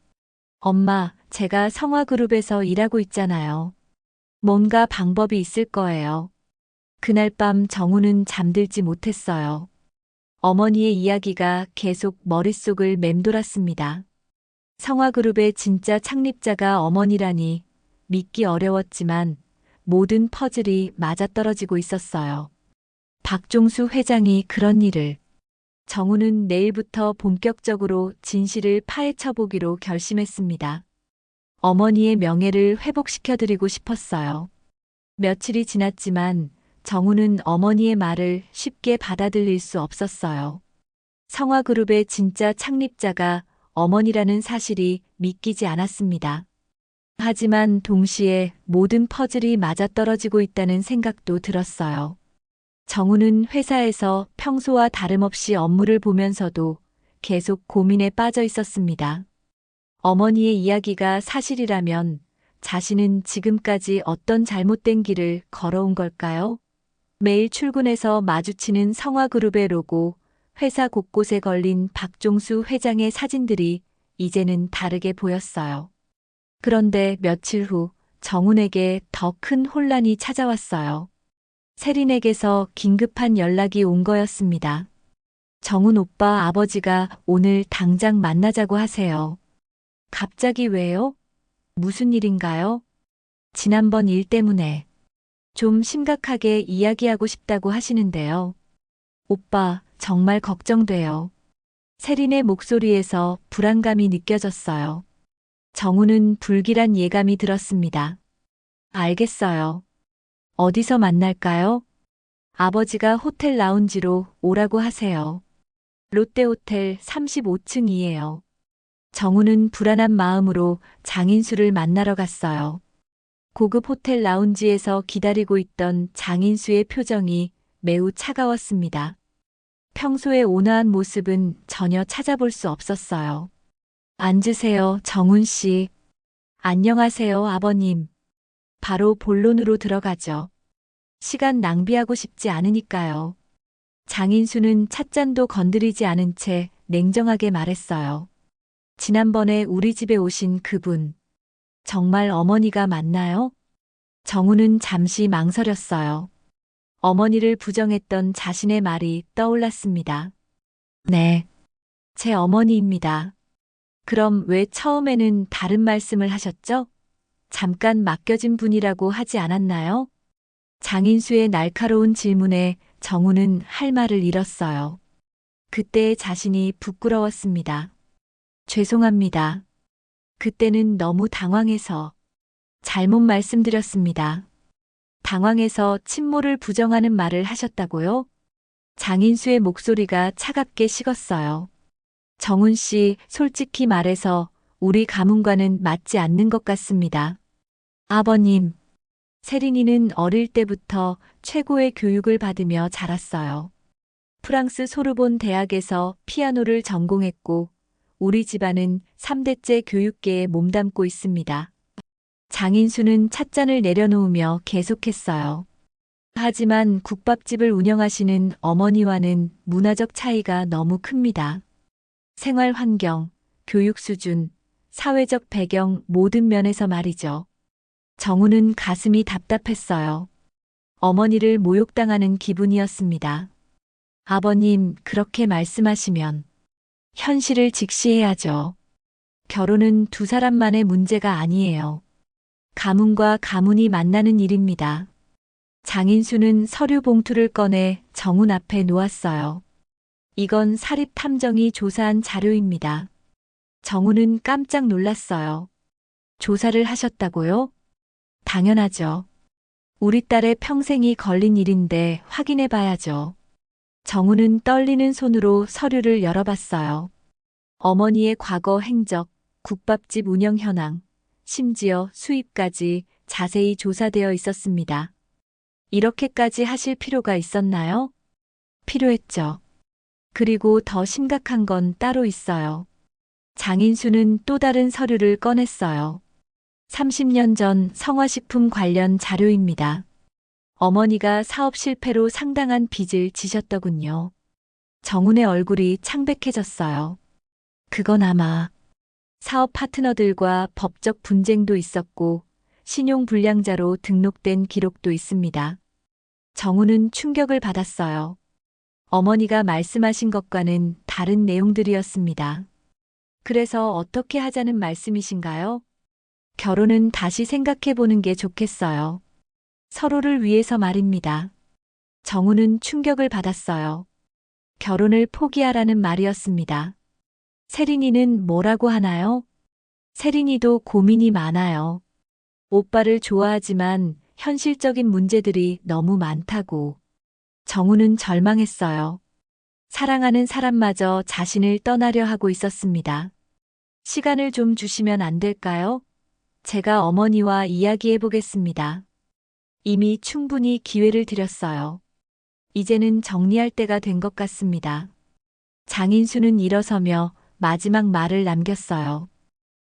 엄마, 제가 성화그룹에서 일하고 있잖아요. 뭔가 방법이 있을 거예요. 그날 밤 정우는 잠들지 못했어요. 어머니의 이야기가 계속 머릿속을 맴돌았습니다. 성화그룹의 진짜 창립자가 어머니라니 믿기 어려웠지만 모든 퍼즐이 맞아떨어지고 있었어요. 박종수 회장이 그런 일을. 정우는 내일부터 본격적으로 진실을 파헤쳐보기로 결심했습니다. 어머니의 명예를 회복시켜드리고 싶었어요. 며칠이 지났지만 정우는 어머니의 말을 쉽게 받아들일 수 없었어요. 성화그룹의 진짜 창립자가 어머니라는 사실이 믿기지 않았습니다. 하지만 동시에 모든 퍼즐이 맞아떨어지고 있다는 생각도 들었어요. 정우는 회사에서 평소와 다름없이 업무를 보면서도 계속 고민에 빠져 있었습니다. 어머니의 이야기가 사실이라면 자신은 지금까지 어떤 잘못된 길을 걸어온 걸까요? 매일 출근해서 마주치는 성화그룹의 로고, 회사 곳곳에 걸린 박종수 회장의 사진들이 이제는 다르게 보였어요. 그런데 며칠 후 정훈에게 더 큰 혼란이 찾아왔어요. 세린에게서 긴급한 연락이 온 거였습니다. 정훈 오빠 아버지가 오늘 당장 만나자고 하세요. 갑자기 왜요? 무슨 일인가요? 지난번 일 때문에 좀 심각하게 이야기하고 싶다고 하시는데요. 오빠, 정말 걱정돼요. 세린의 목소리에서 불안감이 느껴졌어요. 정우는 불길한 예감이 들었습니다. 알겠어요. 어디서 만날까요? 아버지가 호텔 라운지로 오라고 하세요. 롯데호텔 35층이에요. 정우는 불안한 마음으로 장인수를 만나러 갔어요. 고급 호텔 라운지에서 기다리고 있던 장인수의 표정이 매우 차가웠습니다. 평소의 온화한 모습은 전혀 찾아볼 수 없었어요. 앉으세요, 정훈 씨. 안녕하세요, 아버님. 바로 본론으로 들어가죠. 시간 낭비하고 싶지 않으니까요. 장인수는 찻잔도 건드리지 않은 채 냉정하게 말했어요. 지난번에 우리 집에 오신 그분, 정말 어머니가 맞나요? 정우는 잠시 망설였어요. 어머니를 부정했던 자신의 말이 떠올랐습니다. 네, 제 어머니입니다. 그럼 왜 처음에는 다른 말씀을 하셨죠? 잠깐 맡겨진 분이라고 하지 않았나요? 장인수의 날카로운 질문에 정우는 할 말을 잃었어요. 그때의 자신이 부끄러웠습니다. 죄송합니다. 그때는 너무 당황해서 잘못 말씀드렸습니다. 당황해서 친모를 부정하는 말을 하셨다고요? 장인수의 목소리가 차갑게 식었어요. 정훈 씨, 솔직히 말해서 우리 가문과는 맞지 않는 것 같습니다. 아버님, 세린이는 어릴 때부터 최고의 교육을 받으며 자랐어요. 프랑스 소르본 대학에서 피아노를 전공했고, 우리 집안은 3대째 교육계에 몸담고 있습니다. 장인수는 찻잔을 내려놓으며 계속했어요. 하지만 국밥집을 운영하시는 어머니와는 문화적 차이가 너무 큽니다. 생활 환경, 교육 수준, 사회적 배경 모든 면에서 말이죠. 정우는 가슴이 답답했어요. 어머니를 모욕당하는 기분이었습니다. 아버님, 그렇게 말씀하시면 현실을 직시해야죠. 결혼은 두 사람만의 문제가 아니에요. 가문과 가문이 만나는 일입니다. 장인수는 서류 봉투를 꺼내 정훈 앞에 놓았어요. 이건 사립탐정이 조사한 자료입니다. 정훈은 깜짝 놀랐어요. 조사를 하셨다고요? 당연하죠. 우리 딸의 평생이 걸린 일인데 확인해 봐야죠. 정훈은 떨리는 손으로 서류를 열어봤어요. 어머니의 과거 행적, 국밥집 운영 현황, 심지어 수입까지 자세히 조사되어 있었습니다. 이렇게까지 하실 필요가 있었나요? 필요했죠. 그리고 더 심각한 건 따로 있어요. 장인수는 또 다른 서류를 꺼냈어요. 30년 전 성화식품 관련 자료입니다. 어머니가 사업 실패로 상당한 빚을 지셨더군요. 정훈의 얼굴이 창백해졌어요. 그건 아마 사업 파트너들과 법적 분쟁도 있었고 신용불량자로 등록된 기록도 있습니다. 정훈은 충격을 받았어요. 어머니가 말씀하신 것과는 다른 내용들이었습니다. 그래서 어떻게 하자는 말씀이신가요? 결혼은 다시 생각해 보는 게 좋겠어요. 서로를 위해서 말입니다. 정훈은 충격을 받았어요. 결혼을 포기하라는 말이었습니다. 세린이는 뭐라고 하나요? 세린이도 고민이 많아요. 오빠를 좋아하지만 현실적인 문제들이 너무 많다고. 정훈은 절망했어요. 사랑하는 사람마저 자신을 떠나려 하고 있었습니다. 시간을 좀 주시면 안 될까요? 제가 어머니와 이야기해 보겠습니다. 이미 충분히 기회를 드렸어요. 이제는 정리할 때가 된 것 같습니다. 장인수는 일어서며 마지막 말을 남겼어요.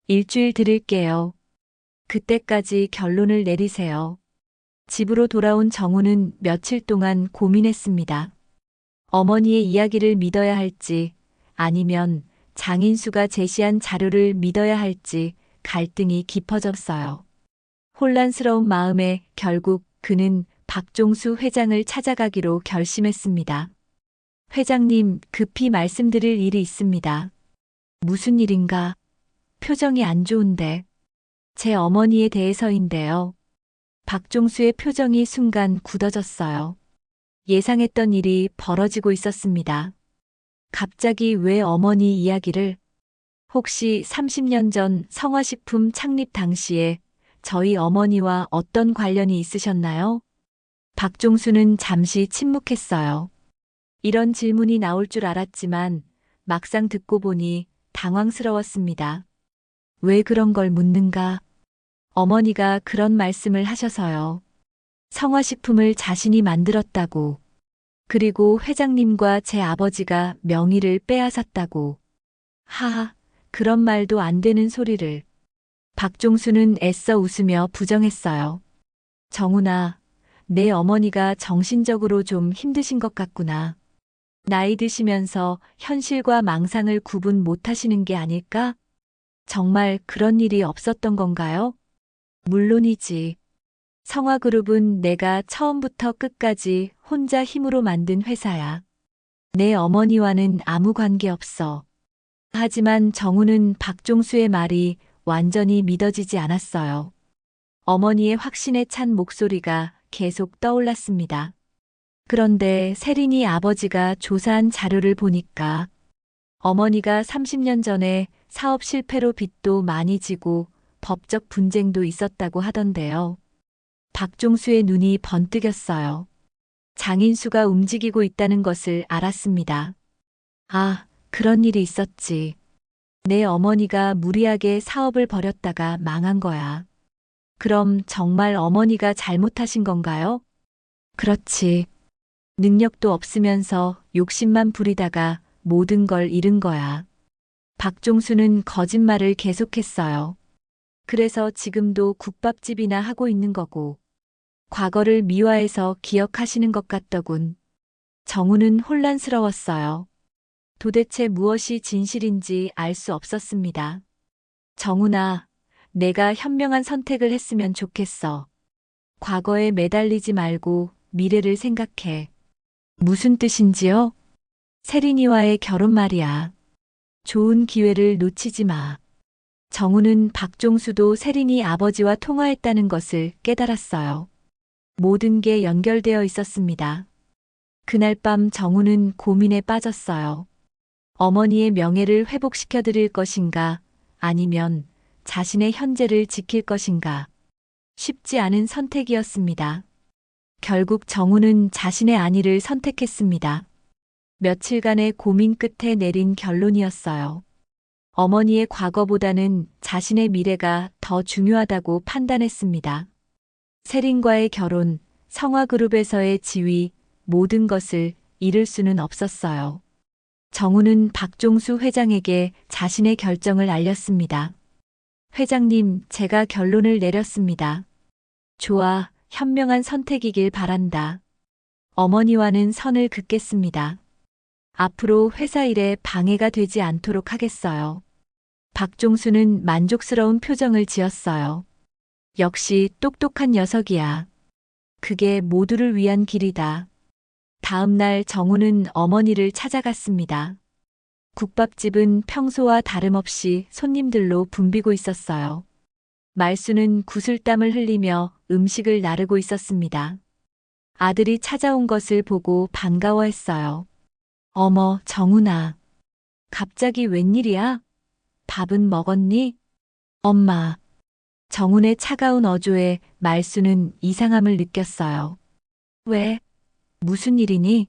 일주일 드릴게요. 그때까지 결론을 내리세요. 집으로 돌아온 정우는 며칠 동안 고민했습니다. 어머니의 이야기를 믿어야 할지 아니면 장인수가 제시한 자료를 믿어야 할지 갈등이 깊어졌어요. 혼란스러운 마음에 결국 그는 박종수 회장을 찾아가기로 결심했습니다. 회장님, 급히 말씀드릴 일이 있습니다. 무슨 일인가? 표정이 안 좋은데. 제 어머니에 대해서인데요. 박종수의 표정이 순간 굳어졌어요. 예상했던 일이 벌어지고 있었습니다. 갑자기 왜 어머니 이야기를? 혹시 30년 전 성화식품 창립 당시에 저희 어머니와 어떤 관련이 있으셨나요? 박종수는 잠시 침묵했어요. 이런 질문이 나올 줄 알았지만 막상 듣고 보니 당황스러웠습니다. 왜 그런 걸 묻는가? 어머니가 그런 말씀을 하셔서요. 성화식품을 자신이 만들었다고. 그리고 회장님과 제 아버지가 명의를 빼앗았다고. 하하, 그런 말도 안 되는 소리를. 박종수는 애써 웃으며 부정했어요. 정훈아, 내 어머니가 정신적으로 좀 힘드신 것 같구나. 나이 드시면서 현실과 망상을 구분 못하시는 게 아닐까? 정말 그런 일이 없었던 건가요? 물론이지. 성화그룹은 내가 처음부터 끝까지 혼자 힘으로 만든 회사야. 내 어머니와는 아무 관계 없어. 하지만 정우는 박종수의 말이 완전히 믿어지지 않았어요. 어머니의 확신에 찬 목소리가 계속 떠올랐습니다. 그런데 세린이 아버지가 조사한 자료를 보니까 어머니가 30년 전에 사업 실패로 빚도 많이 지고 법적 분쟁도 있었다고 하던데요. 박종수의 눈이 번뜩였어요. 장인수가 움직이고 있다는 것을 알았습니다. 아, 그런 일이 있었지. 내 어머니가 무리하게 사업을 벌였다가 망한 거야. 그럼 정말 어머니가 잘못하신 건가요? 그렇지. 능력도 없으면서 욕심만 부리다가 모든 걸 잃은 거야. 박종수는 거짓말을 계속했어요. 그래서 지금도 국밥집이나 하고 있는 거고, 과거를 미화해서 기억하시는 것 같더군. 정우는 혼란스러웠어요. 도대체 무엇이 진실인지 알 수 없었습니다. 정우나, 내가 현명한 선택을 했으면 좋겠어. 과거에 매달리지 말고 미래를 생각해. 무슨 뜻인지요? 세린이와의 결혼 말이야. 좋은 기회를 놓치지 마. 정우는 박종수도 세린이 아버지와 통화했다는 것을 깨달았어요. 모든 게 연결되어 있었습니다. 그날 밤 정우는 고민에 빠졌어요. 어머니의 명예를 회복시켜 드릴 것인가, 아니면 자신의 현재를 지킬 것인가. 쉽지 않은 선택이었습니다. 결국 정우는 자신의 안위를 선택했습니다. 며칠간의 고민 끝에 내린 결론이었어요. 어머니의 과거보다는 자신의 미래가 더 중요하다고 판단했습니다. 세린과의 결혼, 성화그룹에서의 지위, 모든 것을 잃을 수는 없었어요. 정우는 박종수 회장에게 자신의 결정을 알렸습니다. 회장님, 제가 결론을 내렸습니다. 좋아, 현명한 선택이길 바란다. 어머니와는 선을 긋겠습니다. 앞으로 회사 일에 방해가 되지 않도록 하겠어요. 박종수는 만족스러운 표정을 지었어요. 역시 똑똑한 녀석이야. 그게 모두를 위한 길이다. 다음 날 정우는 어머니를 찾아갔습니다. 국밥집은 평소와 다름없이 손님들로 붐비고 있었어요. 말수는 구슬땀을 흘리며 음식을 나르고 있었습니다. 아들이 찾아온 것을 보고 반가워했어요. 어머, 정훈아. 갑자기 웬일이야? 밥은 먹었니? 엄마. 정훈의 차가운 어조에 말수는 이상함을 느꼈어요. 왜? 무슨 일이니?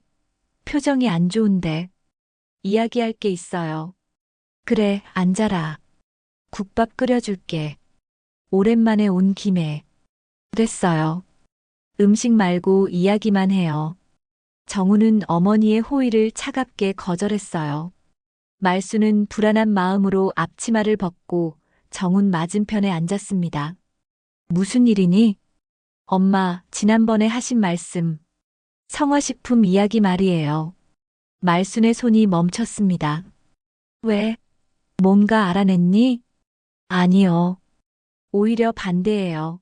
표정이 안 좋은데. 이야기할 게 있어요. 그래, 앉아라. 국밥 끓여줄게. 오랜만에 온 김에. 그랬어요. 음식 말고 이야기만 해요. 정우는 어머니의 호의를 차갑게 거절했어요. 말수는 불안한 마음으로 앞치마를 벗고 정훈 맞은편에 앉았습니다. 무슨 일이니? 엄마, 지난번에 하신 말씀. 성화식품 이야기 말이에요. 말순의 손이 멈췄습니다. 왜? 뭔가 알아냈니? 아니요. 오히려 반대예요.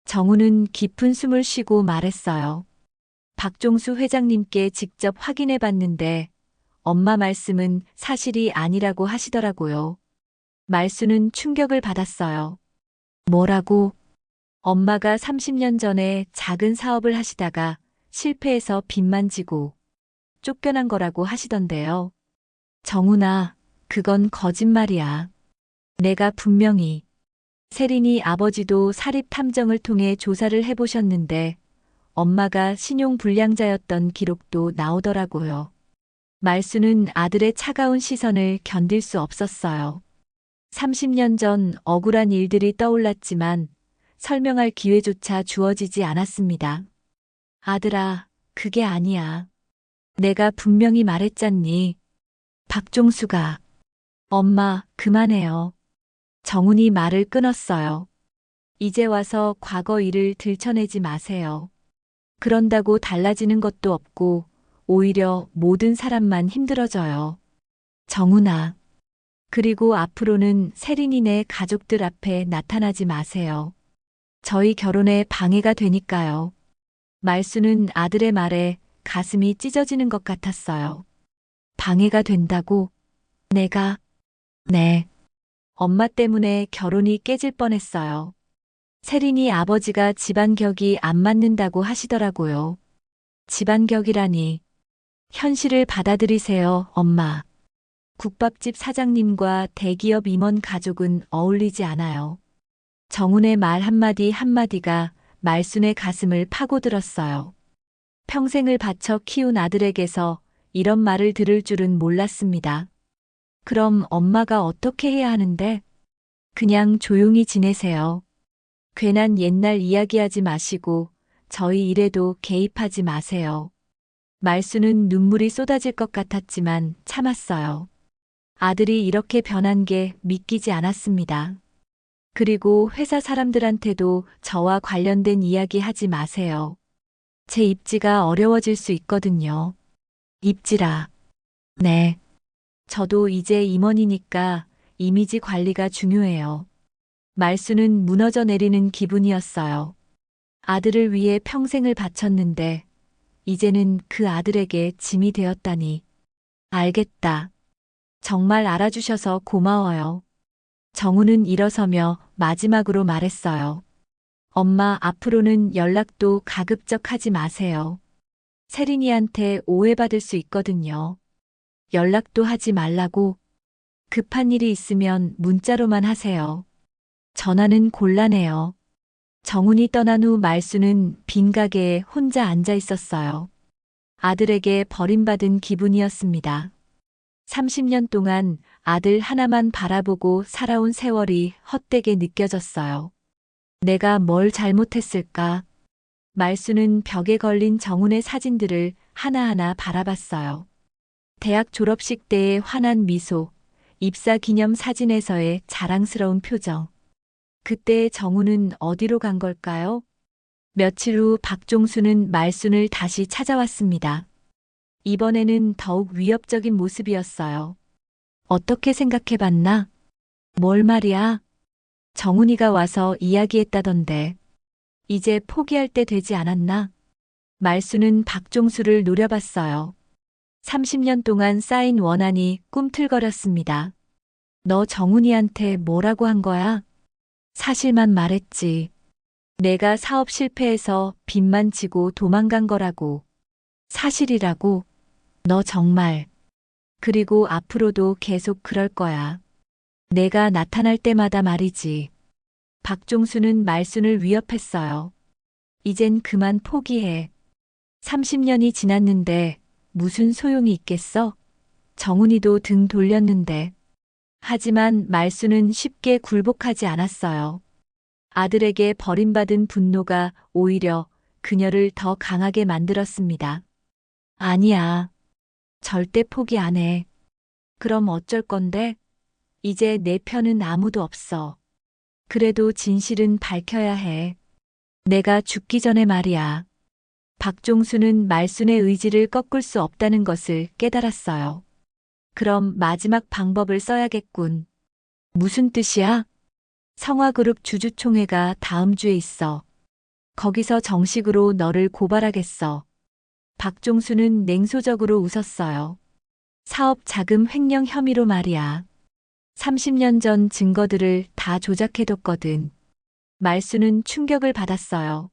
정우는 깊은 숨을 쉬고 말했어요. 박종수 회장님께 직접 확인해 봤는데 엄마 말씀은 사실이 아니라고 하시더라고요. 말수는 충격을 받았어요. 뭐라고? 엄마가 30년 전에 작은 사업을 하시다가 실패해서 빚만 지고 쫓겨난 거라고 하시던데요. 정훈아, 그건 거짓말이야. 내가 분명히 세린이 아버지도 사립 탐정을 통해 조사를 해보셨는데 엄마가 신용불량자였던 기록도 나오더라고요. 말수는 아들의 차가운 시선을 견딜 수 없었어요. 30년 전 억울한 일들이 떠올랐지만 설명할 기회조차 주어지지 않았습니다. 아들아, 그게 아니야. 내가 분명히 말했잖니. 박종수가. 엄마, 그만해요. 정훈이 말을 끊었어요. 이제 와서 과거 일을 들춰내지 마세요. 그런다고 달라지는 것도 없고 오히려 모든 사람만 힘들어져요. 정훈아. 그리고 앞으로는 세린이네 가족들 앞에 나타나지 마세요. 저희 결혼에 방해가 되니까요. 말수는 아들의 말에 가슴이 찢어지는 것 같았어요. 방해가 된다고? 내가? 네. 엄마 때문에 결혼이 깨질 뻔했어요. 세린이 아버지가 집안 격이 안 맞는다고 하시더라고요. 집안격이라니. 현실을 받아들이세요, 엄마. 국밥집 사장님과 대기업 임원 가족은 어울리지 않아요. 정훈의 말 한마디 한마디가 말순의 가슴을 파고들었어요. 평생을 바쳐 키운 아들에게서 이런 말을 들을 줄은 몰랐습니다. 그럼 엄마가 어떻게 해야 하는데? 그냥 조용히 지내세요. 괜한 옛날 이야기하지 마시고 저희 일에도 개입하지 마세요. 말수는 눈물이 쏟아질 것 같았지만 참았어요. 아들이 이렇게 변한 게 믿기지 않았습니다. 그리고 회사 사람들한테도 저와 관련된 이야기 하지 마세요. 제 입지가 어려워질 수 있거든요. 입지라. 네. 저도 이제 임원이니까 이미지 관리가 중요해요. 말수는 무너져 내리는 기분이었어요. 아들을 위해 평생을 바쳤는데 이제는 그 아들에게 짐이 되었다니. 알겠다. 정말 알아주셔서 고마워요. 정우는 일어서며 마지막으로 말했어요. 엄마, 앞으로는 연락도 가급적 하지 마세요. 세린이한테 오해받을 수 있거든요. 연락도 하지 말라고. 급한 일이 있으면 문자로만 하세요. 전화는 곤란해요. 정훈이 떠난 후 말수는 빈 가게에 혼자 앉아 있었어요. 아들에게 버림받은 기분이었습니다. 30년 동안 아들 하나만 바라보고 살아온 세월이 헛되게 느껴졌어요. 내가 뭘 잘못했을까? 말수는 벽에 걸린 정훈의 사진들을 하나하나 바라봤어요. 대학 졸업식 때의 환한 미소, 입사 기념 사진에서의 자랑스러운 표정. 그때의 정훈은 어디로 간 걸까요? 며칠 후 박종수는 말순을 다시 찾아왔습니다. 이번에는 더욱 위협적인 모습이었어요. 어떻게 생각해봤나? 뭘 말이야? 정훈이가 와서 이야기했다던데. 이제 포기할 때 되지 않았나? 말수는 박종수를 노려봤어요. 30년 동안 쌓인 원한이 꿈틀거렸습니다. 너 정훈이한테 뭐라고 한 거야? 사실만 말했지. 내가 사업 실패해서 빚만 지고 도망간 거라고. 사실이라고. 너 정말. 그리고 앞으로도 계속 그럴 거야. 내가 나타날 때마다 말이지. 박종수는 말순을 위협했어요. 이젠 그만 포기해. 30년이 지났는데 무슨 소용이 있겠어? 정훈이도 등 돌렸는데. 하지만 말순은 쉽게 굴복하지 않았어요. 아들에게 버림받은 분노가 오히려 그녀를 더 강하게 만들었습니다. 아니야. 절대 포기 안 해. 그럼 어쩔 건데? 이제 내 편은 아무도 없어. 그래도 진실은 밝혀야 해. 내가 죽기 전에 말이야. 박종수는 말순의 의지를 꺾을 수 없다는 것을 깨달았어요. 그럼 마지막 방법을 써야겠군. 무슨 뜻이야? 성화그룹 주주총회가 다음 주에 있어. 거기서 정식으로 너를 고발하겠어. 박종수는 냉소적으로 웃었어요. 사업 자금 횡령 혐의로 말이야. 30년 전 증거들을 다 조작해뒀거든. 말수는 충격을 받았어요.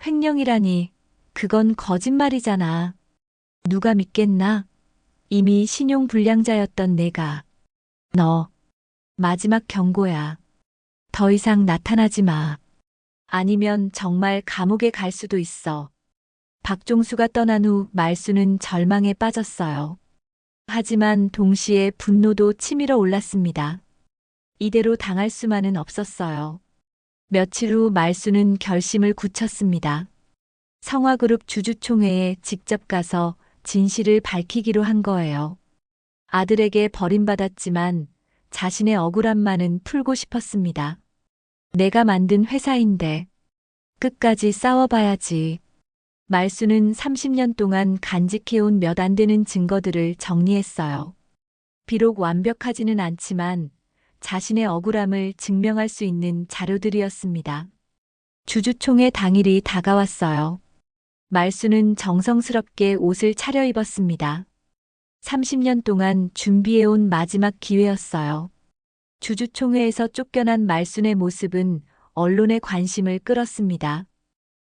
횡령이라니, 그건 거짓말이잖아. 누가 믿겠나? 이미 신용불량자였던 내가. 너, 마지막 경고야. 더 이상 나타나지 마. 아니면 정말 감옥에 갈 수도 있어. 박종수가 떠난 후 말수는 절망에 빠졌어요. 하지만 동시에 분노도 치밀어 올랐습니다. 이대로 당할 수만은 없었어요. 며칠 후 말수는 결심을 굳혔습니다. 성화그룹 주주총회에 직접 가서 진실을 밝히기로 한 거예요. 아들에게 버림받았지만 자신의 억울함만은 풀고 싶었습니다. 내가 만든 회사인데 끝까지 싸워봐야지. 말수는 30년 동안 간직해온 몇 안 되는 증거들을 정리했어요. 비록 완벽하지는 않지만 자신의 억울함을 증명할 수 있는 자료들이었습니다. 주주총회 당일이 다가왔어요. 말수는 정성스럽게 옷을 차려입었습니다. 30년 동안 준비해온 마지막 기회였어요. 주주총회에서 쫓겨난 말순의 모습은 언론의 관심을 끌었습니다.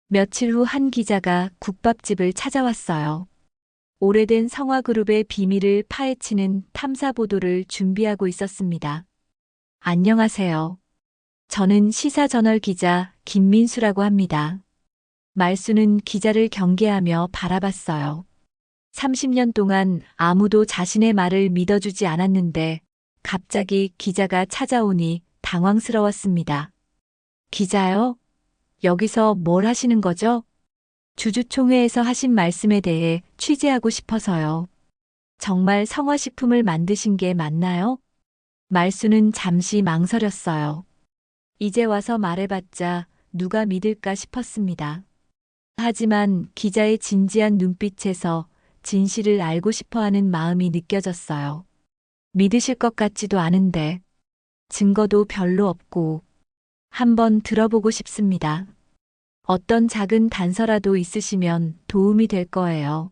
며칠 후 한 기자가 국밥집을 찾아왔어요. 오래된 성화그룹의 비밀을 파헤치는 탐사 보도를 준비하고 있었습니다. 안녕하세요. 저는 시사저널 기자 김민수라고 합니다. 말수는 기자를 경계하며 바라봤어요. 30년 동안 아무도 자신의 말을 믿어주지 않았는데 갑자기 기자가 찾아오니 당황스러웠습니다. 기자요? 여기서 뭘 하시는 거죠? 주주총회에서 하신 말씀에 대해 취재하고 싶어서요. 정말 성화식품을 만드신 게 맞나요? 말수는 잠시 망설였어요. 이제 와서 말해봤자 누가 믿을까 싶었습니다. 하지만 기자의 진지한 눈빛에서 진실을 알고 싶어 하는 마음이 느껴졌어요. 믿으실 것 같지도 않은데, 증거도 별로 없고, 한번 들어보고 싶습니다. 어떤 작은 단서라도 있으시면 도움이 될 거예요.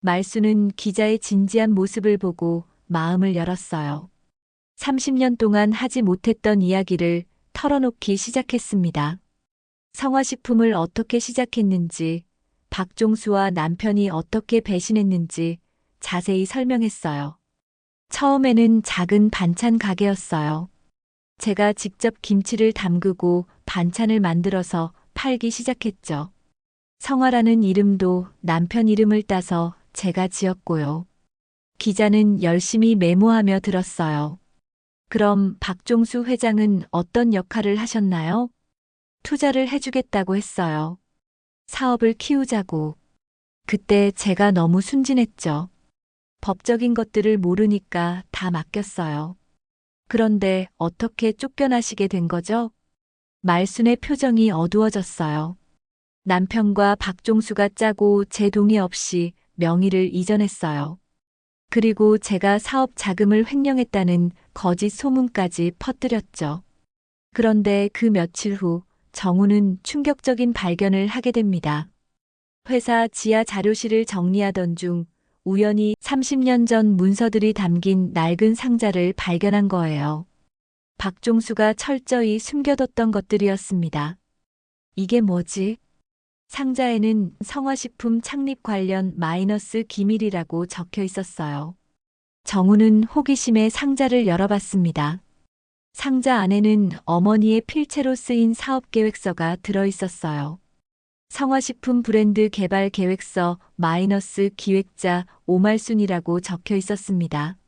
말수는 기자의 진지한 모습을 보고 마음을 열었어요. 30년 동안 하지 못했던 이야기를 털어놓기 시작했습니다. 성화식품을 어떻게 시작했는지, 박종수와 남편이 어떻게 배신했는지 자세히 설명했어요. 처음에는 작은 반찬 가게였어요. 제가 직접 김치를 담그고 반찬을 만들어서 팔기 시작했죠. 성화라는 이름도 남편 이름을 따서 제가 지었고요. 기자는 열심히 메모하며 들었어요. 그럼 박종수 회장은 어떤 역할을 하셨나요? 투자를 해주겠다고 했어요. 사업을 키우자고. 그때 제가 너무 순진했죠. 법적인 것들을 모르니까 다 맡겼어요. 그런데 어떻게 쫓겨나시게 된 거죠? 말순의 표정이 어두워졌어요. 남편과 박종수가 짜고 제 동의 없이 명의를 이전했어요. 그리고 제가 사업 자금을 횡령했다는 거짓 소문까지 퍼뜨렸죠. 그런데 그 며칠 후 정우는 충격적인 발견을 하게 됩니다. 회사 지하 자료실을 정리하던 중 우연히 30년 전 문서들이 담긴 낡은 상자를 발견한 거예요. 박종수가 철저히 숨겨뒀던 것들이었습니다. 이게 뭐지? 상자에는 성화식품 창립 관련 마이너스 기밀이라고 적혀 있었어요. 정우는 호기심에 상자를 열어봤습니다. 상자 안에는 어머니의 필체로 쓰인 사업계획서가 들어있었어요. 성화식품 브랜드 개발 계획서 마이너스 기획자 오말순이라고 적혀 있었습니다.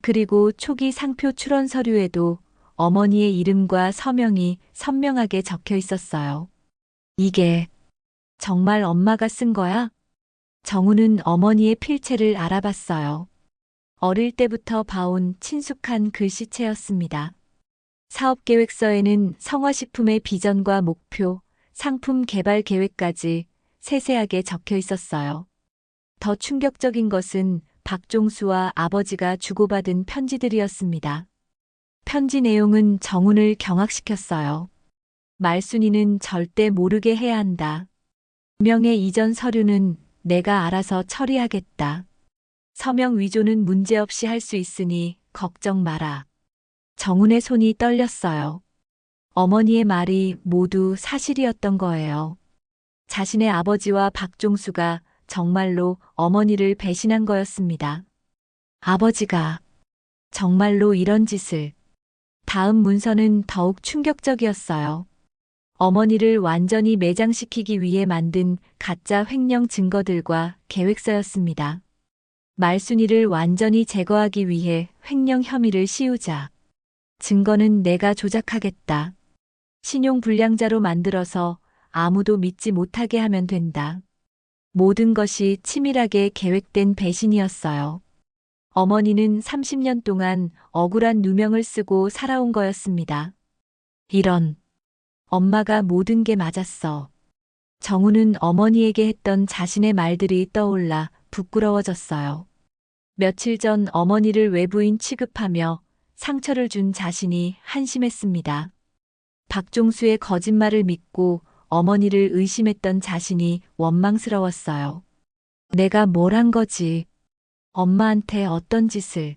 그리고 초기 상표 출원 서류에도 어머니의 이름과 서명이 선명하게 적혀 있었어요. 이게 정말 엄마가 쓴 거야? 정우는 어머니의 필체를 알아봤어요. 어릴 때부터 봐온 친숙한 글씨체였습니다. 사업계획서에는 성화식품의 비전과 목표, 상품 개발 계획까지 세세하게 적혀 있었어요. 더 충격적인 것은 박종수와 아버지가 주고받은 편지들이었습니다. 편지 내용은 정훈을 경악시켰어요. 말순이는 절대 모르게 해야 한다. 명예 이전 서류는 내가 알아서 처리하겠다. 서명 위조는 문제없이 할 수 있으니 걱정 마라. 정훈의 손이 떨렸어요. 어머니의 말이 모두 사실이었던 거예요. 자신의 아버지와 박종수가 정말로 어머니를 배신한 거였습니다. 아버지가 정말로 이런 짓을. 다음 문서는 더욱 충격적이었어요. 어머니를 완전히 매장시키기 위해 만든 가짜 횡령 증거들과 계획서였습니다. 말순이를 완전히 제거하기 위해 횡령 혐의를 씌우자. 증거는 내가 조작하겠다. 신용불량자로 만들어서 아무도 믿지 못하게 하면 된다. 모든 것이 치밀하게 계획된 배신이었어요. 어머니는 30년 동안 억울한 누명을 쓰고 살아온 거였습니다. 이런, 엄마가 모든 게 맞았어. 정우는 어머니에게 했던 자신의 말들이 떠올라 부끄러워졌어요. 며칠 전 어머니를 외부인 취급하며 상처를 준 자신이 한심했습니다. 박종수의 거짓말을 믿고 어머니를 의심했던 자신이 원망스러웠어요. 내가 뭘 한 거지? 엄마한테 어떤 짓을?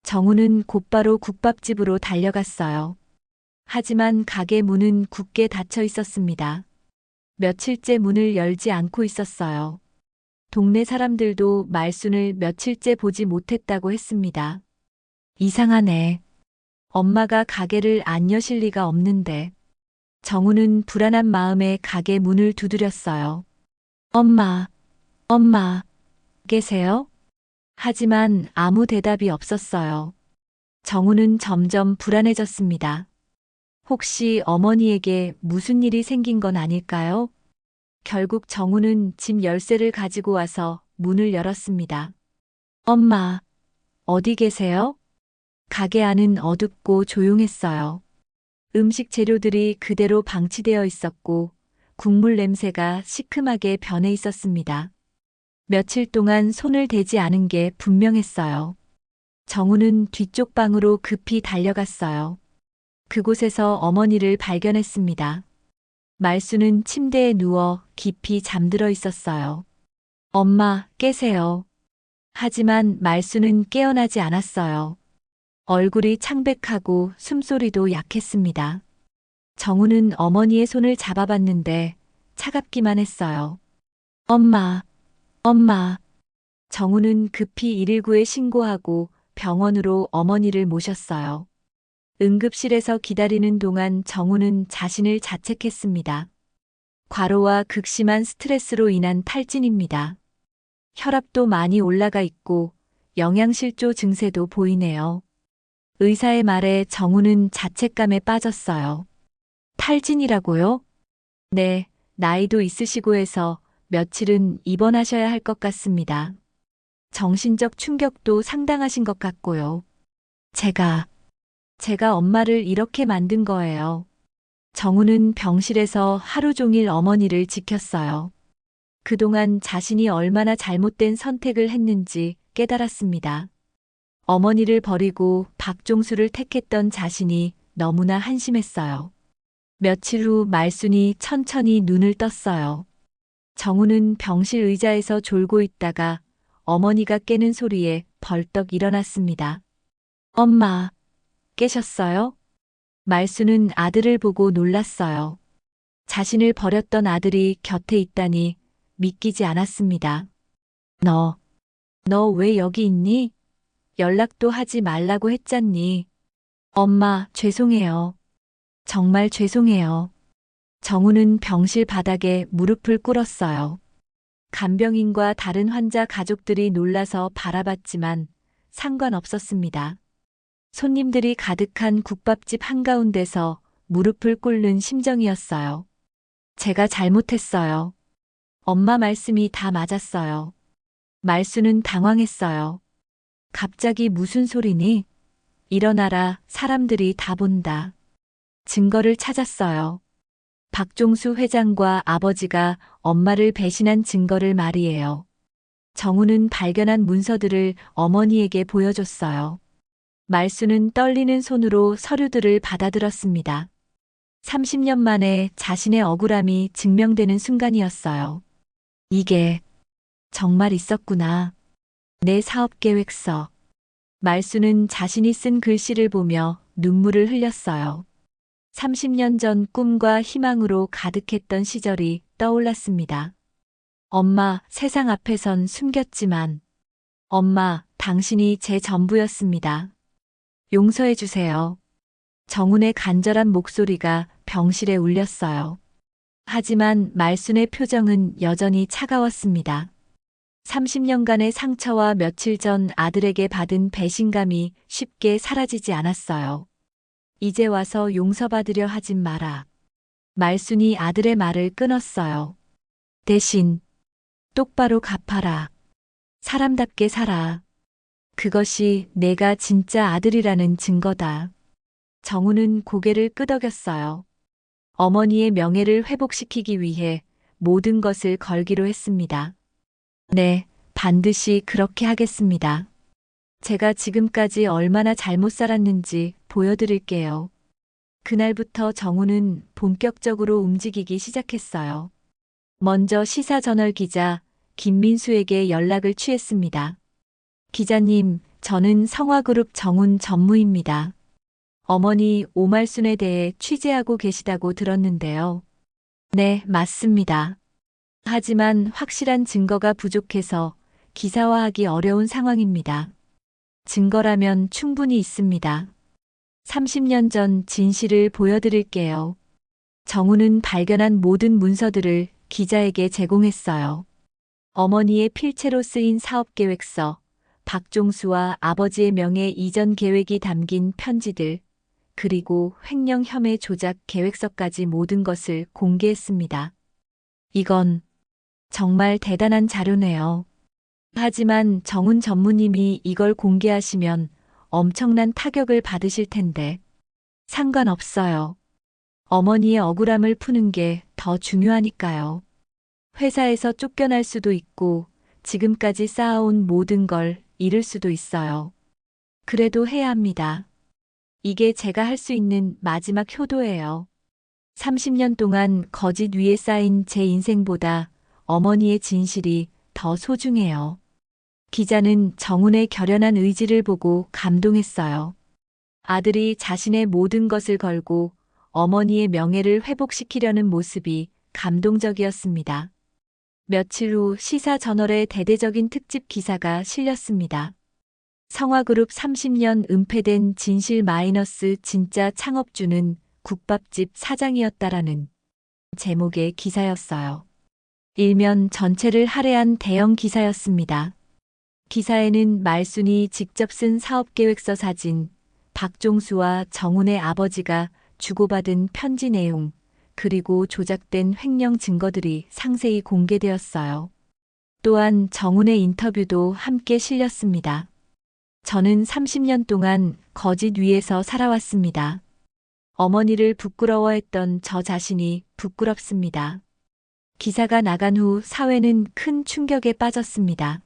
정우는 곧바로 국밥집으로 달려갔어요. 하지만 가게 문은 굳게 닫혀 있었습니다. 며칠째 문을 열지 않고 있었어요. 동네 사람들도 말순을 며칠째 보지 못했다고 했습니다. 이상하네. 엄마가 가게를 안 여실 리가 없는데. 정우는 불안한 마음에 가게 문을 두드렸어요. 엄마, 엄마, 계세요? 하지만 아무 대답이 없었어요. 정우는 점점 불안해졌습니다. 혹시 어머니에게 무슨 일이 생긴 건 아닐까요? 결국 정우는 집 열쇠를 가지고 와서 문을 열었습니다. 엄마, 어디 계세요? 가게 안은 어둡고 조용했어요. 음식 재료들이 그대로 방치되어 있었고 국물 냄새가 시큼하게 변해 있었습니다. 며칠 동안 손을 대지 않은 게 분명했어요. 정우는 뒤쪽 방으로 급히 달려갔어요. 그곳에서 어머니를 발견했습니다. 말수는 침대에 누워 깊이 잠들어 있었어요. 엄마, 깨세요. 하지만 말수는 깨어나지 않았어요. 얼굴이 창백하고 숨소리도 약했습니다. 정우는 어머니의 손을 잡아봤는데 차갑기만 했어요. 엄마, 엄마. 정우는 급히 119에 신고하고 병원으로 어머니를 모셨어요. 응급실에서 기다리는 동안 정우는 자신을 자책했습니다. 과로와 극심한 스트레스로 인한 탈진입니다. 혈압도 많이 올라가 있고 영양실조 증세도 보이네요. 의사의 말에 정우는 자책감에 빠졌어요. 탈진이라고요? 네, 나이도 있으시고 해서 며칠은 입원하셔야 할 것 같습니다. 정신적 충격도 상당하신 것 같고요. 제가 엄마를 이렇게 만든 거예요. 정우는 병실에서 하루 종일 어머니를 지켰어요. 그동안 자신이 얼마나 잘못된 선택을 했는지 깨달았습니다. 어머니를 버리고 박종수를 택했던 자신이 너무나 한심했어요. 며칠 후 말순이 천천히 눈을 떴어요. 정우는 병실 의자에서 졸고 있다가 어머니가 깨는 소리에 벌떡 일어났습니다. 엄마, 깨셨어요? 말순은 아들을 보고 놀랐어요. 자신을 버렸던 아들이 곁에 있다니 믿기지 않았습니다. 너 왜 여기 있니? 연락도 하지 말라고 했잖니. 엄마, 죄송해요. 정말 죄송해요. 정우는 병실 바닥에 무릎을 꿇었어요. 간병인과 다른 환자 가족들이 놀라서 바라봤지만 상관없었습니다. 손님들이 가득한 국밥집 한가운데서 무릎을 꿇는 심정이었어요. 제가 잘못했어요. 엄마 말씀이 다 맞았어요. 말수는 당황했어요. 갑자기 무슨 소리니? 일어나라, 사람들이 다 본다. 증거를 찾았어요. 박종수 회장과 아버지가 엄마를 배신한 증거를 말이에요. 정우는 발견한 문서들을 어머니에게 보여줬어요. 말수는 떨리는 손으로 서류들을 받아들었습니다. 30년 만에 자신의 억울함이 증명되는 순간이었어요. 이게 정말 있었구나. 내 사업계획서. 말수는 자신이 쓴 글씨를 보며 눈물을 흘렸어요. 30년 전 꿈과 희망으로 가득했던 시절이 떠올랐습니다. 엄마, 세상 앞에선 숨겼지만 엄마, 당신이 제 전부였습니다. 용서해 주세요. 정훈의 간절한 목소리가 병실에 울렸어요. 하지만 말순의 표정은 여전히 차가웠습니다. 30년간의 상처와 며칠 전 아들에게 받은 배신감이 쉽게 사라지지 않았어요. 이제 와서 용서받으려 하진 마라. 말순이 아들의 말을 끊었어요. 대신 똑바로 갚아라. 사람답게 살아. 그것이 내가 진짜 아들이라는 증거다. 정우는 고개를 끄덕였어요. 어머니의 명예를 회복시키기 위해 모든 것을 걸기로 했습니다. 네, 반드시 그렇게 하겠습니다. 제가 지금까지 얼마나 잘못 살았는지 보여드릴게요. 그날부터 정우는 본격적으로 움직이기 시작했어요. 먼저 시사저널 기자 김민수에게 연락을 취했습니다. 기자님, 저는 성화그룹 정훈 전무입니다. 어머니 오말순에 대해 취재하고 계시다고 들었는데요. 네, 맞습니다. 하지만 확실한 증거가 부족해서 기사화하기 어려운 상황입니다. 증거라면 충분히 있습니다. 30년 전 진실을 보여드릴게요. 정우는 발견한 모든 문서들을 기자에게 제공했어요. 어머니의 필체로 쓰인 사업계획서, 박종수와 아버지의 명예 이전 계획이 담긴 편지들, 그리고 횡령 혐의 조작 계획서까지 모든 것을 공개했습니다. 이건 정말 대단한 자료네요. 하지만 정훈 전무님이 이걸 공개하시면 엄청난 타격을 받으실 텐데 상관없어요. 어머니의 억울함을 푸는 게 더 중요하니까요. 회사에서 쫓겨날 수도 있고 지금까지 쌓아온 모든 걸 잃을 수도 있어요. 그래도 해야 합니다. 이게 제가 할 수 있는 마지막 효도예요. 30년 동안 거짓 위에 쌓인 제 인생보다 어머니의 진실이 더 소중해요. 기자는 정훈의 결연한 의지를 보고 감동했어요. 아들이 자신의 모든 것을 걸고 어머니의 명예를 회복시키려는 모습이 감동적이었습니다. 며칠 후 시사저널에 대대적인 특집 기사가 실렸습니다. 성화그룹 30년 은폐된 진실 마이너스 진짜 창업주는 국밥집 사장이었다라는 제목의 기사였어요. 일면 전체를 할애한 대형 기사였습니다. 기사에는 말순이 직접 쓴 사업계획서 사진, 박종수와 정훈의 아버지가 주고받은 편지 내용, 그리고 조작된 횡령 증거들이 상세히 공개되었어요. 또한 정훈의 인터뷰도 함께 실렸습니다. 저는 30년 동안 거짓 위에서 살아왔습니다. 어머니를 부끄러워했던 저 자신이 부끄럽습니다. 기사가 나간 후 사회는 큰 충격에 빠졌습니다.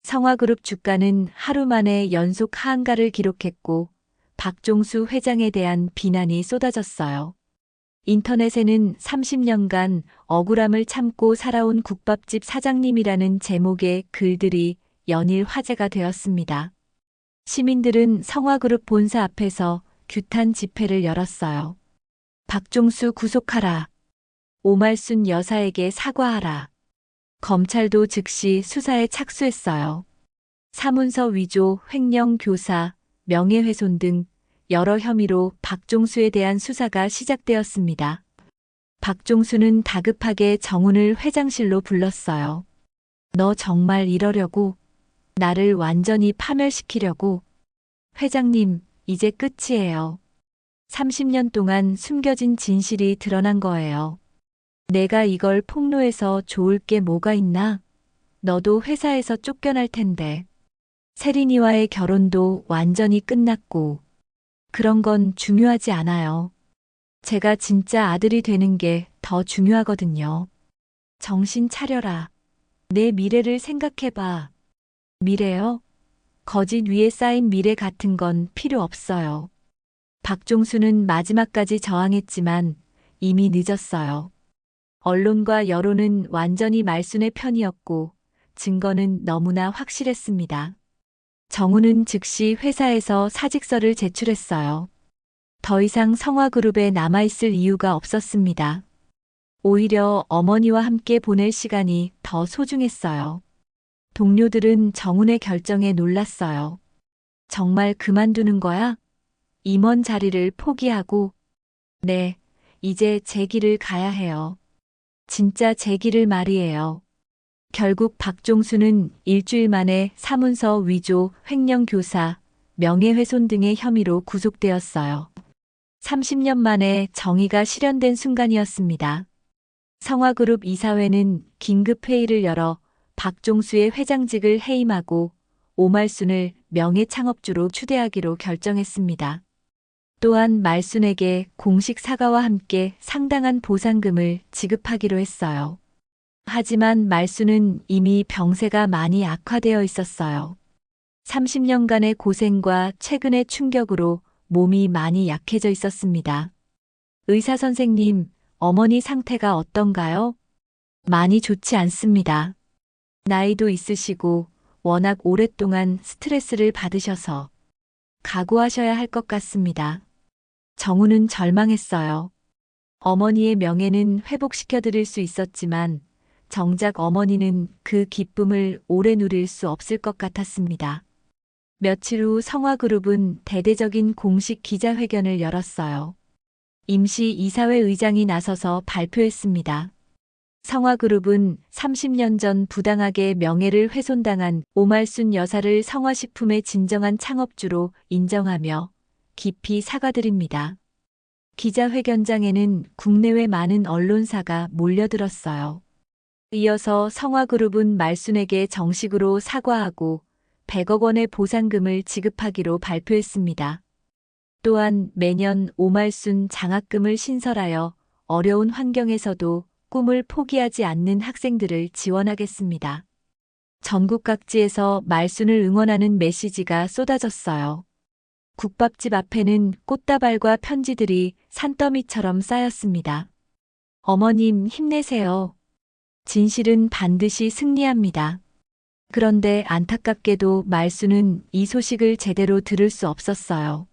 성화그룹 주가는 하루 만에 연속 하한가를 기록했고 박종수 회장에 대한 비난이 쏟아졌어요. 인터넷에는 30년간 억울함을 참고 살아온 국밥집 사장님이라는 제목의 글들이 연일 화제가 되었습니다. 시민들은 성화그룹 본사 앞에서 규탄 집회를 열었어요. 박종수 구속하라. 오말순 여사에게 사과하라. 검찰도 즉시 수사에 착수했어요. 사문서 위조, 횡령 교사, 명예훼손 등 여러 혐의로 박종수에 대한 수사가 시작되었습니다. 박종수는 다급하게 정훈을 회장실로 불렀어요. 너 정말 이러려고? 나를 완전히 파멸시키려고? 회장님, 이제 끝이에요. 30년 동안 숨겨진 진실이 드러난 거예요. 내가 이걸 폭로해서 좋을 게 뭐가 있나? 너도 회사에서 쫓겨날 텐데. 세린이와의 결혼도 완전히 끝났고. 그런 건 중요하지 않아요. 제가 진짜 아들이 되는 게 더 중요하거든요. 정신 차려라. 내 미래를 생각해봐. 미래요? 거짓 위에 쌓인 미래 같은 건 필요 없어요. 박종수는 마지막까지 저항했지만 이미 늦었어요. 언론과 여론은 완전히 말순의 편이었고 증거는 너무나 확실했습니다. 정훈은 즉시 회사에서 사직서를 제출했어요. 더 이상 성화그룹에 남아있을 이유가 없었습니다. 오히려 어머니와 함께 보낼 시간이 더 소중했어요. 동료들은 정훈의 결정에 놀랐어요. 정말 그만두는 거야? 임원 자리를 포기하고? 네, 이제 제 길을 가야 해요. 진짜 제 길을 말이에요. 결국 박종수는 일주일 만에 사문서 위조, 횡령 교사, 명예훼손 등의 혐의로 구속되었어요. 30년 만에 정의가 실현된 순간이었습니다. 성화그룹 이사회는 긴급 회의를 열어 박종수의 회장직을 해임하고 오말순을 명예창업주로 추대하기로 결정했습니다. 또한 말순에게 공식 사과와 함께 상당한 보상금을 지급하기로 했어요. 하지만 말순은 이미 병세가 많이 악화되어 있었어요. 30년간의 고생과 최근의 충격으로 몸이 많이 약해져 있었습니다. 의사 선생님, 어머니 상태가 어떤가요? 많이 좋지 않습니다. 나이도 있으시고 워낙 오랫동안 스트레스를 받으셔서 각오하셔야 할 것 같습니다. 정우는 절망했어요. 어머니의 명예는 회복시켜 드릴 수 있었지만 정작 어머니는 그 기쁨을 오래 누릴 수 없을 것 같았습니다. 며칠 후 성화그룹은 대대적인 공식 기자회견을 열었어요. 임시 이사회 의장이 나서서 발표했습니다. 성화그룹은 30년 전 부당하게 명예를 훼손당한 오말순 여사를 성화식품의 진정한 창업주로 인정하며 깊이 사과드립니다. 기자회견장에는 국내외 많은 언론사가 몰려들었어요. 이어서 성화그룹은 말순에게 정식으로 사과하고 100억 원의 보상금을 지급하기로 발표했습니다. 또한 매년 오말순 장학금을 신설하여 어려운 환경에서도 꿈을 포기하지 않는 학생들을 지원하겠습니다. 전국 각지에서 말순을 응원하는 메시지가 쏟아졌어요. 국밥집 앞에는 꽃다발과 편지들이 산더미처럼 쌓였습니다. 어머님 힘내세요. 진실은 반드시 승리합니다. 그런데 안타깝게도 말순은 이 소식을 제대로 들을 수 없었어요.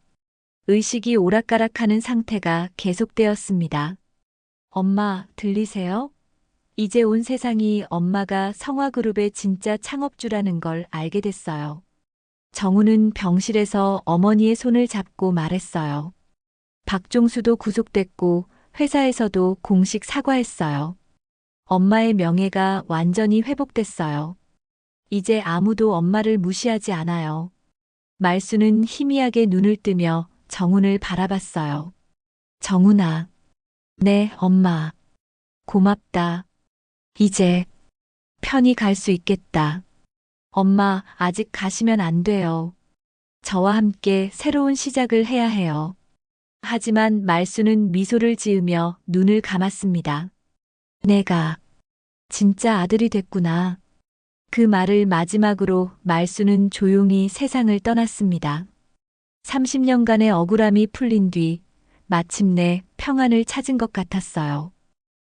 의식이 오락가락하는 상태가 계속되었습니다. 엄마, 들리세요? 이제 온 세상이 엄마가 성화그룹의 진짜 창업주라는 걸 알게 됐어요. 정우는 병실에서 어머니의 손을 잡고 말했어요. 박종수도 구속됐고 회사에서도 공식 사과했어요. 엄마의 명예가 완전히 회복됐어요. 이제 아무도 엄마를 무시하지 않아요. 말순은 희미하게 눈을 뜨며 정훈을 바라봤어요. 정훈아. 네, 엄마. 고맙다. 이제 편히 갈 수 있겠다. 엄마, 아직 가시면 안 돼요. 저와 함께 새로운 시작을 해야 해요. 하지만 말순은 미소를 지으며 눈을 감았습니다. 내가 진짜 아들이 됐구나. 그 말을 마지막으로 말순은 조용히 세상을 떠났습니다. 30년간의 억울함이 풀린 뒤 마침내 평안을 찾은 것 같았어요.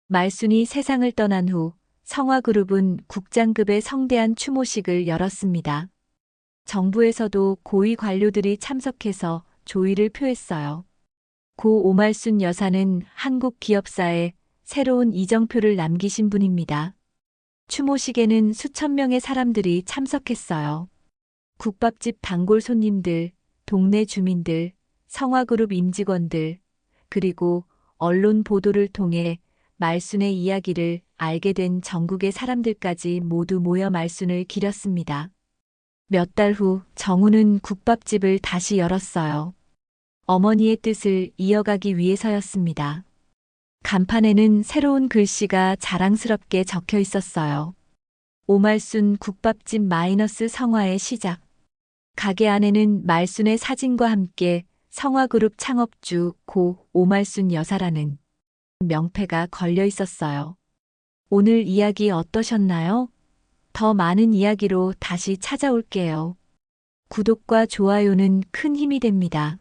말순이 세상을 떠난 후 성화그룹은 국장급의 성대한 추모식을 열었습니다. 정부에서도 고위 관료들이 참석해서 조의를 표했어요. 고 오말순 여사는 한국 기업사에 새로운 이정표를 남기신 분입니다. 추모식에는 수천 명의 사람들이 참석했어요. 국밥집 단골 손님들, 동네 주민들, 성화그룹 임직원들, 그리고 언론 보도를 통해 말순의 이야기를 알게 된 전국의 사람들까지 모두 모여 말순을 기렸습니다. 몇 달 후 정우는 국밥집을 다시 열었어요. 어머니의 뜻을 이어가기 위해서였습니다. 간판에는 새로운 글씨가 자랑스럽게 적혀 있었어요. 오말순 국밥집 마이너스 성화의 시작. 가게 안에는 말순의 사진과 함께 성화그룹 창업주 고 오말순 여사라는 명패가 걸려 있었어요. 오늘 이야기 어떠셨나요? 더 많은 이야기로 다시 찾아올게요. 구독과 좋아요는 큰 힘이 됩니다.